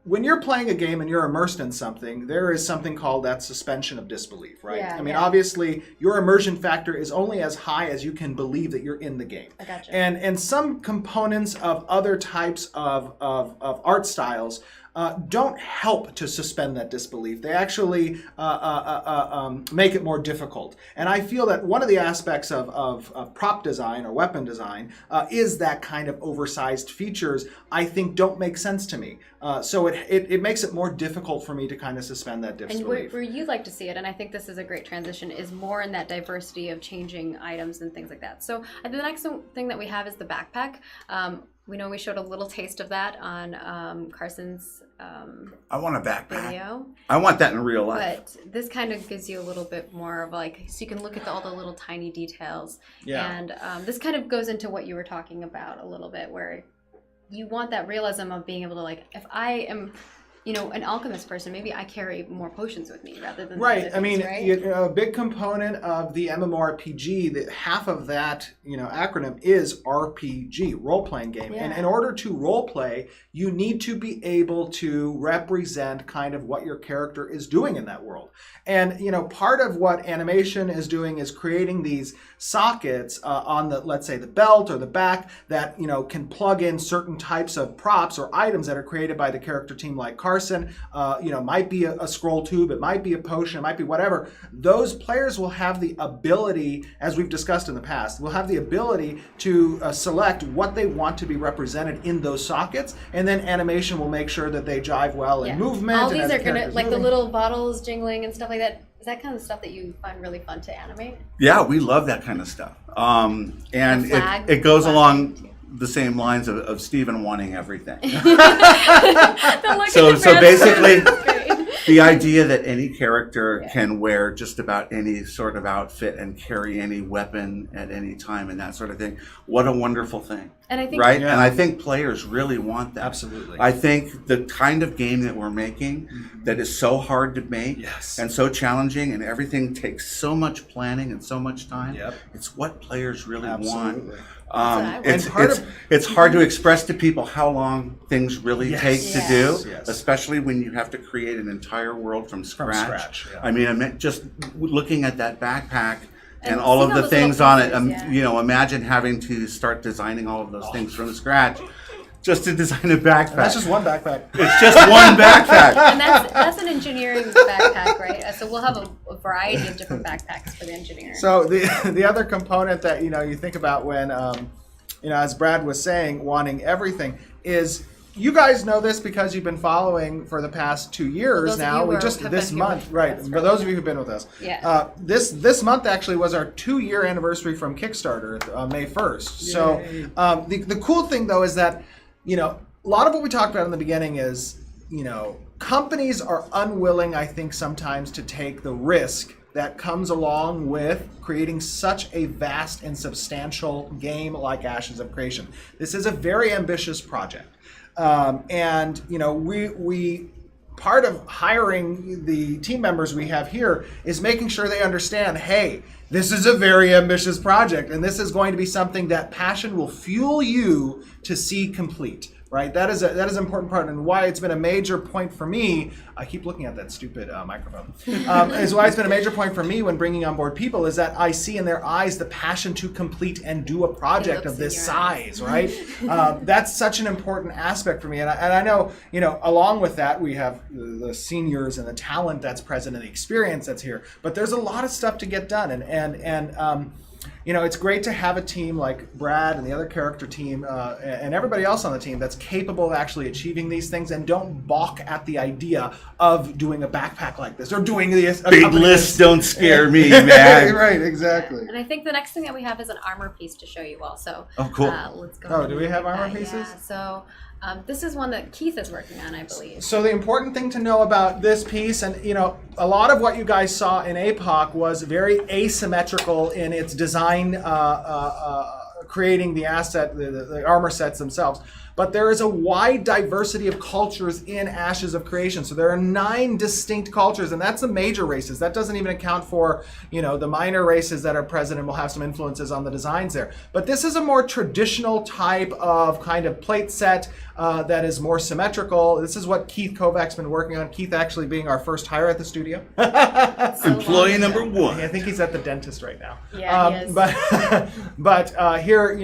when you're playing a game and you're immersed in something, there is something called that suspension of disbelief, right? Yeah, I mean, yeah. obviously, your immersion factor is only as high as you can believe that you're in the game. I gotcha. And some components of other types of art styles don't help to suspend that disbelief. They actually make it more difficult. And I feel that one of the aspects of prop design or weapon design is that kind of oversized features I think don't make sense to me. So it makes it more difficult for me to kind of suspend that And disbelief. where you'd like to see it, and I think this is a great transition, is more in that diversity of changing items and things like that. So the next thing that we have is the backpack. We know we showed a little taste of that on Carson's I want a backpack. video, I want that in real life. but this kind of gives you a little bit more of like, so you can look at all the little tiny details. Yeah. And this kind of goes into what you were talking about a little bit, where you want that realism of being able to, like, if I am, you know, an alchemist person, maybe I carry more potions with me rather than Right. other I mean, things, right? a big component of the MMORPG, that half of that, you know, acronym is RPG, role-playing game. And Yeah. in order to role-play, you need to be able to represent kind of what your character is doing in that world. And, you know, part of what animation is doing is creating these sockets on the, let's say, the belt or the back that, you know, can plug in certain types of props or items that are created by the character team, like Carson. You know, might be a scroll tube, it might be a potion, it might be whatever. Those players will have the ability, as we've discussed in the past, will have the ability to select what they want to be represented in those sockets, and then animation will make sure that they jive well in movement. All and these as the are gonna, character's like, the moving. little bottles jingling and stuff like that. Is that kind of stuff that you find really fun to animate? Yeah, we love that kind of stuff. And The flag. it goes Flag. along the same lines of Stephen wanting everything. The look So- at the so brand basically- is great. The idea that any character can wear just about any sort of outfit and carry any weapon at any time and that sort of thing, what a wonderful thing. And I think Right? Yeah. And I think players really want that. Absolutely. I think the kind of game that we're making that is so hard to make Yes. and so challenging and everything takes so much planning and so much time, Yep. it's what players really Absolutely. want. what I want. It's, And part it's, of- it's hard to express to people how long things really Yes. take Yes. to do, Yes. especially when you have to create an entire world from scratch. Yeah. I mean, just looking at that backpack and And all seeing of all the those little things on it, pieces, yeah. you know, imagine having to start designing all of those things from scratch just to design a backpack. And that's just one backpack. It's just one backpack. And that's an engineering backpack, right? So we'll have a variety of different backpacks for the engineer. So the other component that, you know, you think about when, you know, as Brad was saying, wanting everything, is you guys know this because you've been following for the past 2 years those of now. you We who just have this been here month, with right? us For for a those of while. you who've been with us, Yeah. this month actually was our 2-year anniversary from Kickstarter, May 1st. So the cool thing though is that, you know, a lot of what we talked about in the beginning is, you know, companies are unwilling, I think, sometimes to take the risk that comes along with creating such a vast and substantial game like Ashes of Creation. This is a very ambitious project. And, you know, we part of hiring the team members we have here is making sure they understand, hey, this is a very ambitious project, and this is going to be something that passion will fuel you to see complete. Right, that is an important part, and why it's been a major point for me. I keep looking at that stupid microphone. Is why it's been a major point for me when bringing on board people is that I see in their eyes the passion to complete and do a project of this size. Right, that's such an important aspect for me, and I know, you know, along with that we have the seniors and the talent that's present and the experience that's here, but there's a lot of stuff to get done, and it's great to have a team like Brad and the other character team and everybody else on the team that's capable of actually achieving these things and don't balk at the idea of doing a backpack like this or doing this. Big lists don't scare me, man. Right, exactly. And I think the next thing that we have is an armor piece to show you all. So Oh, cool. Let's go. Oh, ahead do and we have look at armor that. pieces? Yeah. So this is one that Keith is working on, I believe. So the important thing to know about this piece, and a lot of what you guys saw in APOC was very asymmetrical in its design, creating the asset, the armor sets themselves. But there is a wide diversity of cultures in Ashes of Creation. So there are 9 distinct cultures, and that's the major races. That doesn't even account for, the minor races that are present and will have some influences on the designs there. But this is a more traditional type of kind of plate set that is more symmetrical. This is what Keith Kovac's been working on. Keith actually being our first hire at the studio. Employee number 1. I think he's at the dentist right now. Yeah, he is. But here,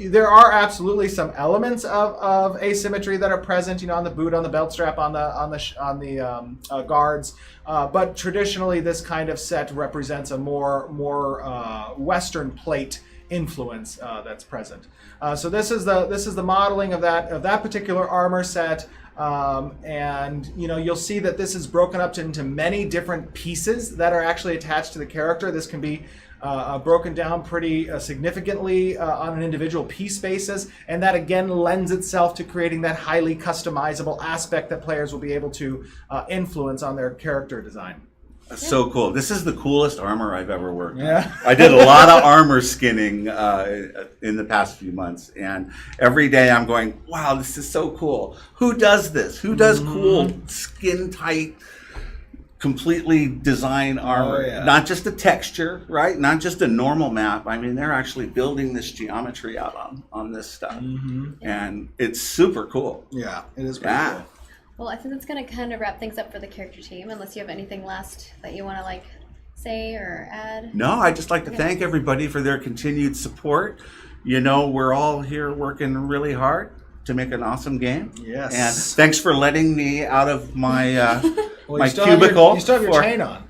there are absolutely some elements of asymmetry that are present, on the boot, on the belt strap, on the guards. But traditionally, this kind of set represents a more Western plate influence that's present. So this is the modeling of that particular armor set. And you'll see that this is broken up into many different pieces that are actually attached to the character. This can be broken down pretty significantly on an individual piece basis, and that again lends itself to creating that highly customizable aspect that players will be able to influence on their character design. So cool. This is the coolest armor I've ever worked on. Yeah. I did a lot of armor skinning in the past few months, and every day I'm going, wow, this is so cool. Who does this? Who does cool, skin-tight, completely designed armor? yeah. Not just a texture, right? Not just a normal map. I mean, they're actually building this geometry out on this stuff. And it's super cool. Yeah, it is pretty Yeah. cool. Well, I think that's going to kind of wrap things up for the character team, unless you have anything last that you want to say or add. No, I'd just like to thank everybody for their continued support. We're all here working really hard to make an awesome game. Yes. And thanks for letting me out of my Well, my you still have cubicle. you still have your for- chain on.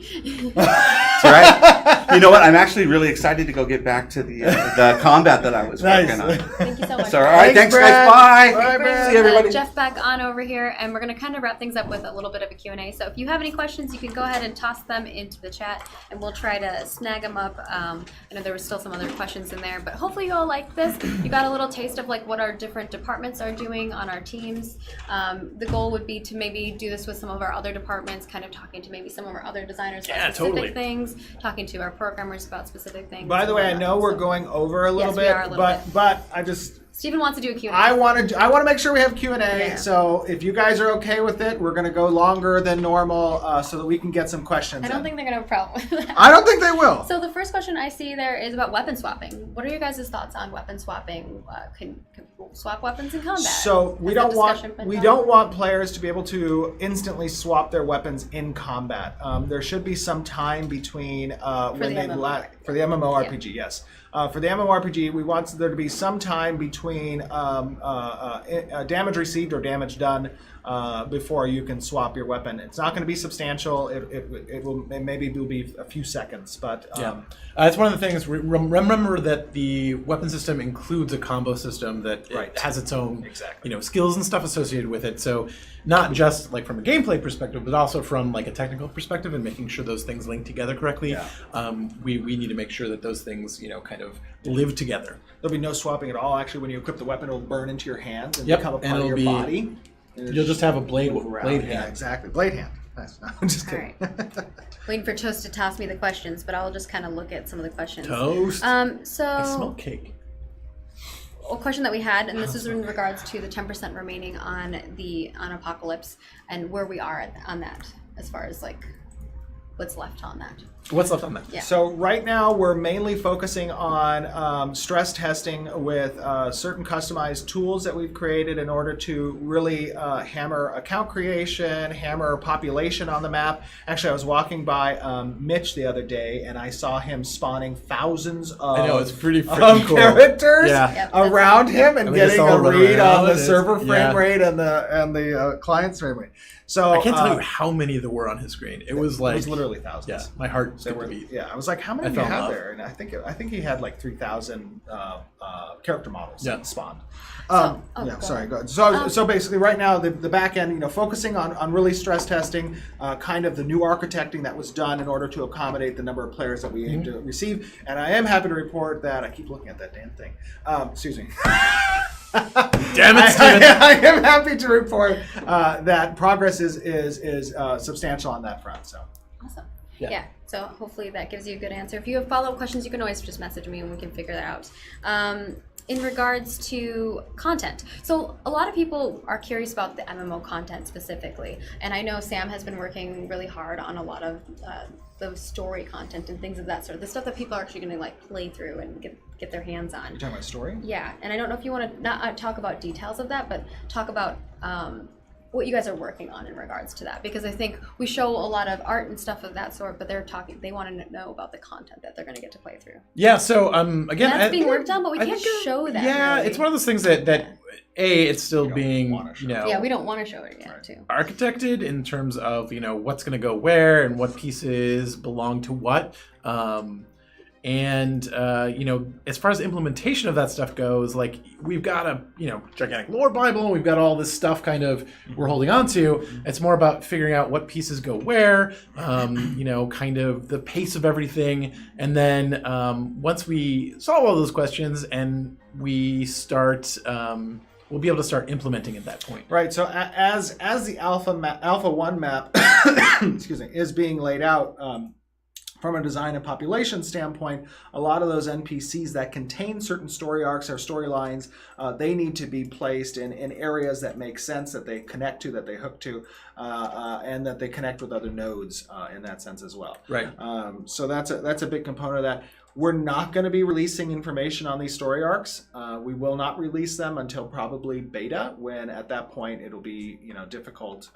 That's right. You know what? I'm actually really excited to go get back to the combat that I was working on. Thank you so much. So, all right, thanks Brad. guys. Bye. Bye, Bring Brad. See everybody. Jeff back on over here, and we're going to kind of wrap things up with a little bit of a Q&A. So if you have any questions, you can go ahead and toss them into the chat, and we'll try to snag them up. I know there was still some other questions in there, but hopefully you all liked this. You got a little taste of what our different departments are doing on our teams. The goal would be to maybe do this with some of our other departments, kind of talking to maybe some of our other designers about specific totally. things, talking to our programmers about specific things. By the way, I know we're going over a little Yes, we bit, are a little but I just Steven wants to do a Q&A. I want to make sure we have Q&A. Yeah. So if you guys are okay with it, we're going to go longer than normal so that we can get some questions. I don't in. think they're going to have a problem with that. I don't think they will. So the first question I see there is about weapon swapping. What are your guys' thoughts on weapon swapping? Can people swap weapons in combat? So we Has don't that want discussion been we done? don't want players to be able to instantly swap their weapons in combat. There should be some time between when the they MMO. for the MMORPG. Yes, for the MMORPG, we want there to be some time between damage received or damage done before you can swap your weapon. It's not going to be substantial. It maybe will be a few seconds, but It's one of the things. Remember that the weapon system includes a combo system that Right. has its own, Exactly. skills and stuff associated with it. So not just from a gameplay perspective, but also from a technical perspective and making sure those things link together correctly. Yeah. We need to make sure that those things kind of live together. there'll be no swapping at all. Actually, when you equip the weapon, it'll burn into your hand and Yep, become a and part of it'll your be- body. You'll just have a blade Move around. blade Yeah, hand. exactly. Blade hand. Nice. No, I'm just All kidding. right. Waiting for Toast to toss me the questions, but I'll just kind of look at some of the questions. Toast. I smell So cake. a question that we had, and this is in regards to the 10% remaining on Apocalypse and where we are on that, as far as what's left on that. What's left on that? Yeah. So right now we're mainly focusing on stress testing with certain customized tools that we've created in order to really hammer account creation, hammer population on the map. Actually, I was walking by Mitch the other day and I saw him spawning thousands of I know, it's pretty freaking cool. characters Yeah. Yep, around him and And they just getting all a run read around on the and- server frame yeah. rate and the client's frame rate. So I can't tell you how many there were on his screen. It was like it was literally thousands. yeah, my heart There skipped were, a beat. yeah, I was like, how many I do you fell in have love. there? And I think he had like 3,000 character models Yeah. spawned. go Sorry, ahead. go ahead. So basically, right now the back end, focusing on really stress testing, kind of the new architecting that was done in order to accommodate the number of players that we aim to receive. And I am happy to report that I keep looking at that damn thing. Excuse me. Damn it, Steven. I am happy to report that progress is substantial on that front. So. Awesome. Yeah. Yeah. So hopefully that gives you a good answer. If you have follow-up questions, you can always just message me and we can figure that out. In regards to content, so a lot of people are curious about the MMO content specifically, and I know Sam has been working really hard on a lot of the story content and things of that sort, the stuff that people are actually going to like play through and get their hands on. You're talking about story? Yeah, and I don't know if you want to not talk about details of that, but talk about what you guys are working on in regards to that, because I think we show a lot of art and stuff of that sort, but they want to know about the content that they're going to get to play through. Yeah, so again, That's being worked on, but we I can't think- show that. Yeah, really. it's one of those things that it's still You don't being wanna show. Yeah, we don't want to show it yet, too. architected in terms of what's going to go where and what pieces belong to what. And as far as implementation of that stuff goes, like we've got a gigantic lore Bible, and we've got all this stuff kind of we're holding on to. It's more about figuring out what pieces go where, kind of the pace of everything, and then once we solve all those questions and we start. We'll be able to start implementing at that point. Right. So as the Alpha 1 map, excuse me, is being laid out. From a design and population standpoint, a lot of those NPCs that contain certain story arcs or storylines, they need to be placed in areas that make sense, that they connect to, that they hook to, and that they connect with other nodes in that sense as well. Right. So that's a big component of that. We're not going to be releasing information on these story arcs. We will not release them until probably beta, when at that point it'll be difficult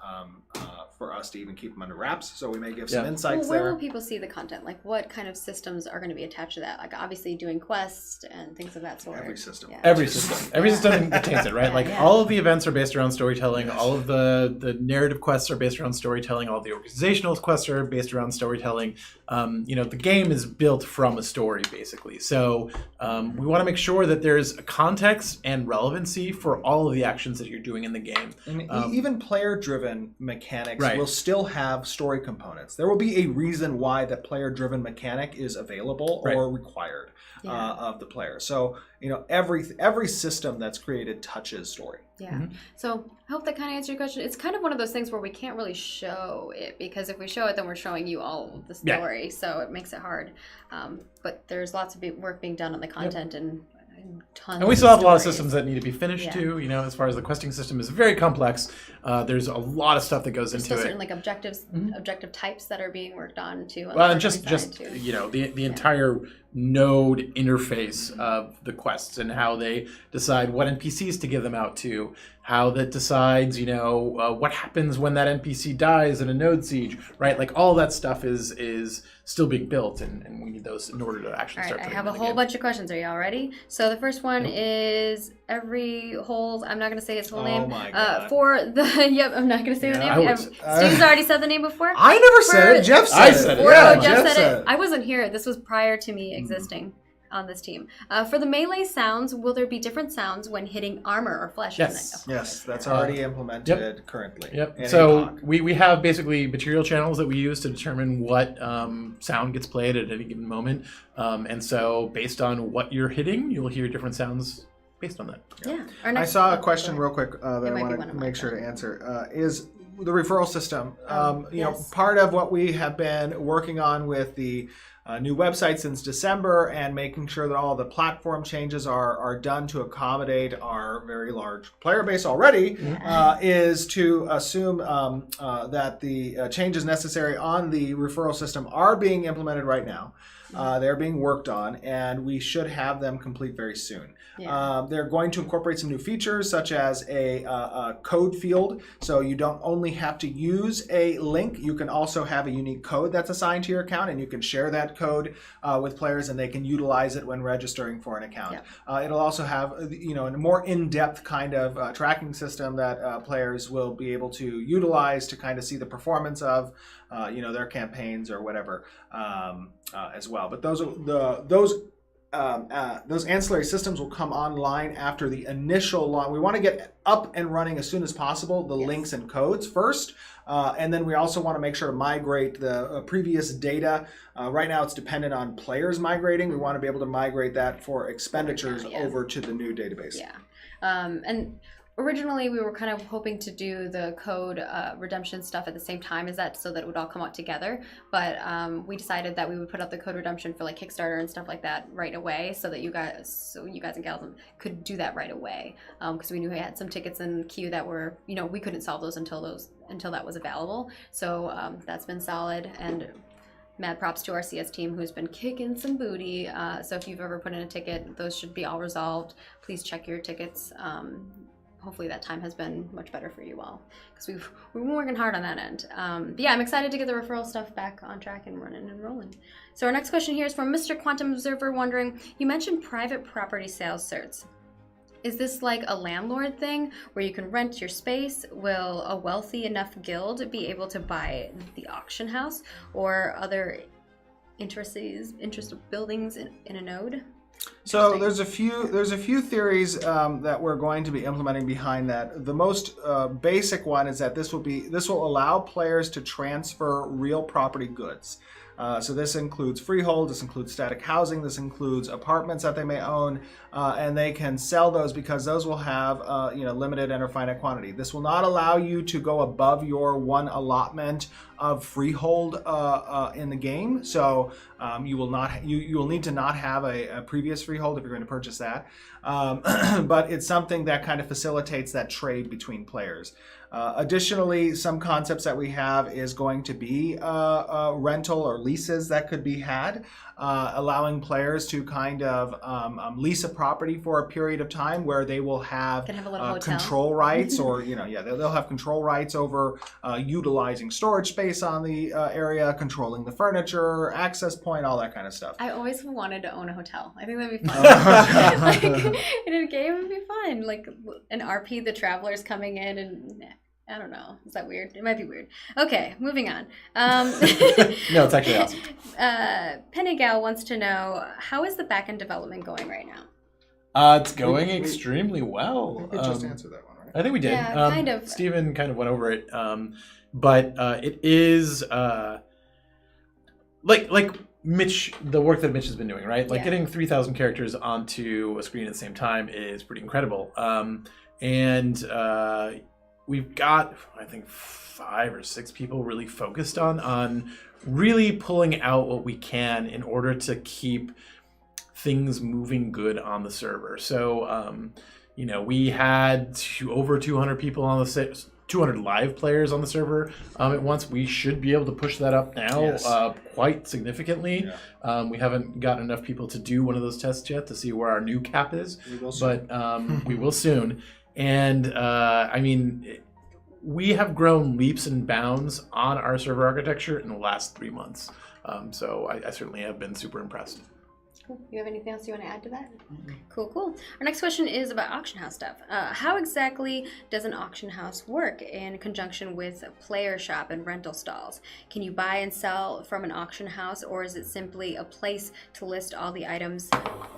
for us to even keep them under wraps. So we may give some insights Where there. will people see the content? Like, what kind of systems are going to be attached to that? Like, obviously doing quests and things of that sort. Every system. Yeah. Every system contains it, right? Like all of the events are based around storytelling. Yes. All of the narrative quests are based around storytelling. All of the organizational quests are based around storytelling. The game is built from a story, basically. So we want to make sure that there's a context and relevancy for all of the actions that you're doing in the game. And even player-driven mechanics Right. will still have story components. There will be a reason why that player-driven mechanic is available Right. or required of the player. So every system that's created touches story. Yeah. So I hope that kind of answered your question. It's kind of one of those things where we can't really show it, because if we show it, then we're showing you all of the story. So it makes it hard. But there's lots of work being done on the content and tons. And we still have a lot of stories. systems that need to be finished Yeah. too. As far as the questing system is very complex. There's a lot of stuff that goes There's into still it. certain like objective types that are being worked on too. On Well, the and just marketing side, too. the entire node interface of the quests and how they decide what NPCs to give them out to, how that decides what happens when that NPC dies in a node siege, right? Like all that stuff is still being built, and we need those in order to actually All start. right, I putting have them a in the whole game. bunch of questions. Are y'all ready? So the first one is every whole. I'm not going to say his full name. my God. For the yep, I'm not going to say the Yeah, name. I was- Steve's already said the name before. I never said it. For- Jeff said I it. said it. Or, Yeah, oh, Jeff said said it. I wasn't here. This was prior to me existing on this team. For the melee sounds, will there be different sounds when hitting armor or flesh? Yes. Yes, that's already implemented currently. Yep. in So APOC. we have basically material channels that we use to determine what sound gets played at any given moment, and so based on what you're hitting, you'll hear different sounds based on that. Yeah. Our I next- saw a oh, question go real ahead. quick that I might be want one to of make mine, sure to then. answer. Is the referral system. Yes. Part of what we have been working on with the new website since December, and making sure that all the platform changes are done to accommodate our very large player base already, is to assume that the changes necessary on the referral system are being implemented right now. They're being worked on, and we should have them complete very soon. Yeah. They're going to incorporate some new features, such as a code field. So you don't only have to use a link, you can also have a unique code that's assigned to your account, and you can share that code with players, and they can utilize it when registering for an account. It'll also have, a more in-depth kind of tracking system that players will be able to utilize to kind of see the performance of, their campaigns or whatever as well. But those ancillary systems will come online after the initial launch. We want to get up and running as soon as possible, the links and codes first. And then we also want to make sure to migrate the previous data. Right now it's dependent on players migrating. We want to be able to migrate that for expenditures over to the new database. Yeah. And originally we were kind of hoping to do the code redemption stuff at the same time as that, so that it would all come out together. But we decided that we would put up the code redemption for like Kickstarter and stuff like that right away, so that you guys and gals could do that right away. Because we knew we had some tickets in queue that were, we couldn't solve those until that was available. So that's been solid, and mad props to our CS team who's been kicking some booty. So if you've ever put in a ticket, those should be all resolved. Please check your tickets. Hopefully that time has been much better for you all, because we've been working hard on that end. But yeah, I'm excited to get the referral stuff back on track and running and rolling. So our next question here is from Mr. Quantum Observer, wondering, you mentioned private property sales certs. Is this like a landlord thing where you can rent your space? Will a wealthy enough guild be able to buy the auction house or other interested buildings in a node? So there's a few theories that we're going to be implementing behind that. The most basic one is that this will allow players to transfer real property goods. So this includes freehold, this includes static housing, this includes apartments that they may own, and they can sell those because those will have limited and or finite quantity. This will not allow you to go above your one allotment of freehold in the game. So you will need to not have a previous freehold if you're going to purchase that. But it's something that kind of facilitates that trade between players. Additionally, some concepts that we have is going to be rental or leases that could be had, allowing players to kind of lease a property for a period of time where they will have a little control rights, or they'll have control rights over utilizing storage space on the area, controlling the furniture, access point, all that kind of stuff. I always wanted to own a hotel. I think that'd be fun. Like, in a game, it'd be fun. Like an RP, the travelers coming in and. I don't know. Is that weird? It might be weird. Okay, moving on. No, it's actually awesome. Pennygal wants to know, how is the backend development going right now? It's going extremely well. We just answered that one, right? I think we did. Yeah, kind of. Steven kind of went over it. But it is like Mitch, the work that Mitch has been doing, right? Like getting 3,000 characters onto a screen at the same time is pretty incredible. We've got, I think, 5 or 6 people really focused on really pulling out what we can in order to keep things moving good on the server. So, we had over 200 people on the 200 live players on the server at once. We should be able to push that up now quite significantly. Yeah. We haven't gotten enough people to do one of those tests yet to see where our new cap is, but we will soon. And we have grown leaps and bounds on our server architecture in the last 3 months. So I certainly have been super impressed. Cool. You have anything else you want to add to that? Mm-hmm. Cool. Our next question is about auction house stuff. How exactly does an auction house work in conjunction with a player shop and rental stalls? Can you buy and sell from an auction house, or is it simply a place to list all the items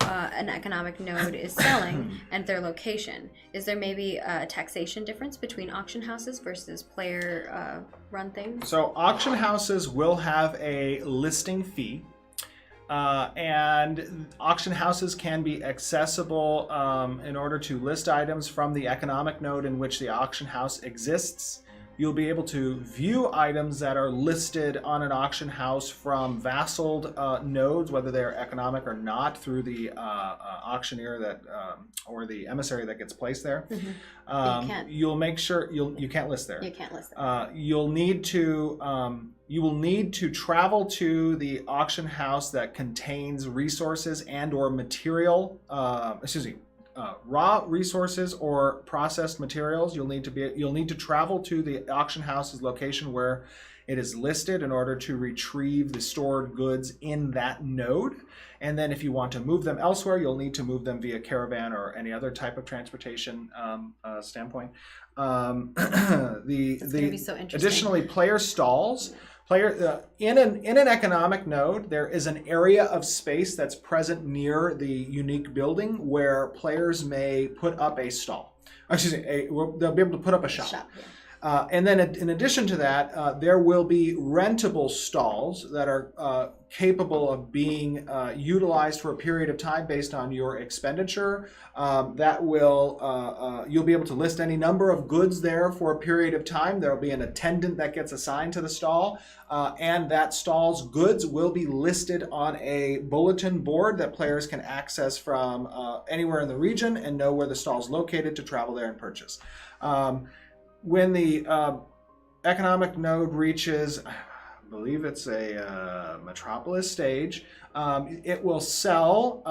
an economic node is selling and their location? Is there maybe a taxation difference between auction houses versus player run things? So auction houses will have a listing fee. And auction houses can be accessible in order to list items from the economic node in which the auction house exists. you'll be able to view items that are listed on an auction house from vassaled nodes, whether they're economic or not, through the auctioneer that or the emissary that gets placed there. You'll make sure you can't list there. You can't list there. You will need to travel to the auction house that contains resources and or material. Raw resources or processed materials. You'll need to travel to the auction house's location where it is listed in order to retrieve the stored goods in that node. And then if you want to move them elsewhere, you'll need to move them via caravan or any other type of transportation standpoint. It's gonna be so interesting. Additionally, player stalls. In an economic node, there is an area of space that's present near the unique building where players may put up a stall. They'll be able to put up a shop. And then in addition to that, there will be rentable stalls that are capable of being utilized for a period of time based on your expenditure. You'll be able to list any number of goods there for a period of time. There will be an attendant that gets assigned to the stall, and that stall's goods will be listed on a bulletin board that players can access from anywhere in the region and know where the stall's located to travel there and purchase. When the economic node reaches, I believe it's a metropolis stage, it will sell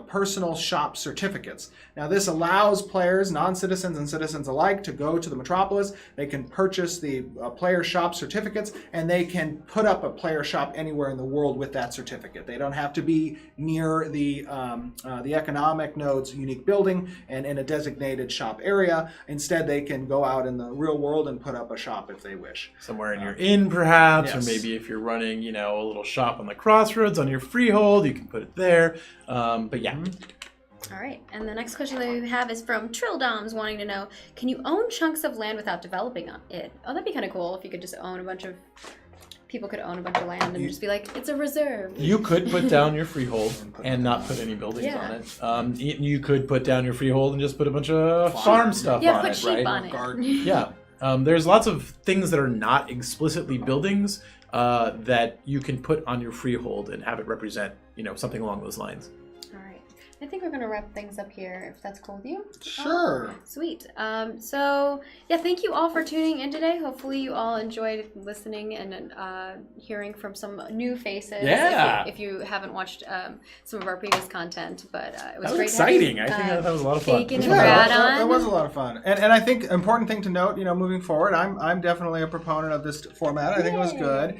personal shop certificates. Now this allows players, non-citizens and citizens alike, to go to the metropolis. They can purchase the player shop certificates, and they can put up a player shop anywhere in the world with that certificate. They don't have to be near the economic node's unique building and in a designated shop area. Instead, they can go out in the real world and put up a shop if they wish. Somewhere in your inn, perhaps, yes. or maybe if you're running, a little shop on the crossroads on your freehold, you can put it there. But yeah. All right, and the next question that we have is from Trilldoms, wanting to know, can you own chunks of land without developing it? Oh, that'd be kind of cool if you could just own a bunch of... People could own a bunch of land and just be like, it's a reserve. You could put down your freehold and not put any buildings on it. You could put down your freehold and just put a bunch of farm stuff on put it, sheep right? on it. Garden. Yeah. There's lots of things that are not explicitly buildings that you can put on your freehold and have it represent, something along those lines. All right. I think we're going to wrap things up here, if that's cool with you. Sure. Sweet. So, thank you all for tuning in today. Hopefully you all enjoyed listening and hearing from some new faces. Yeah. If you haven't watched some of our previous content, but it was That was great exciting. having, I think that was a lot of fun. Bacon and Brad on. That was a lot of fun. And I think important thing to note, moving forward, I'm definitely a proponent of this format. I think it was good.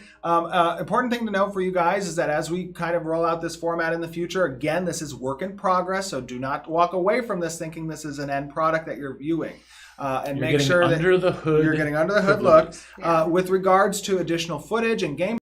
Important thing to note for you guys is that as we kind of roll out this format in the future, again, this is work in progress, so do not walk away from this thinking this is an end product that you're viewing. And You're make sure that under the hood. you're getting under the hood look. With regards to additional footage and game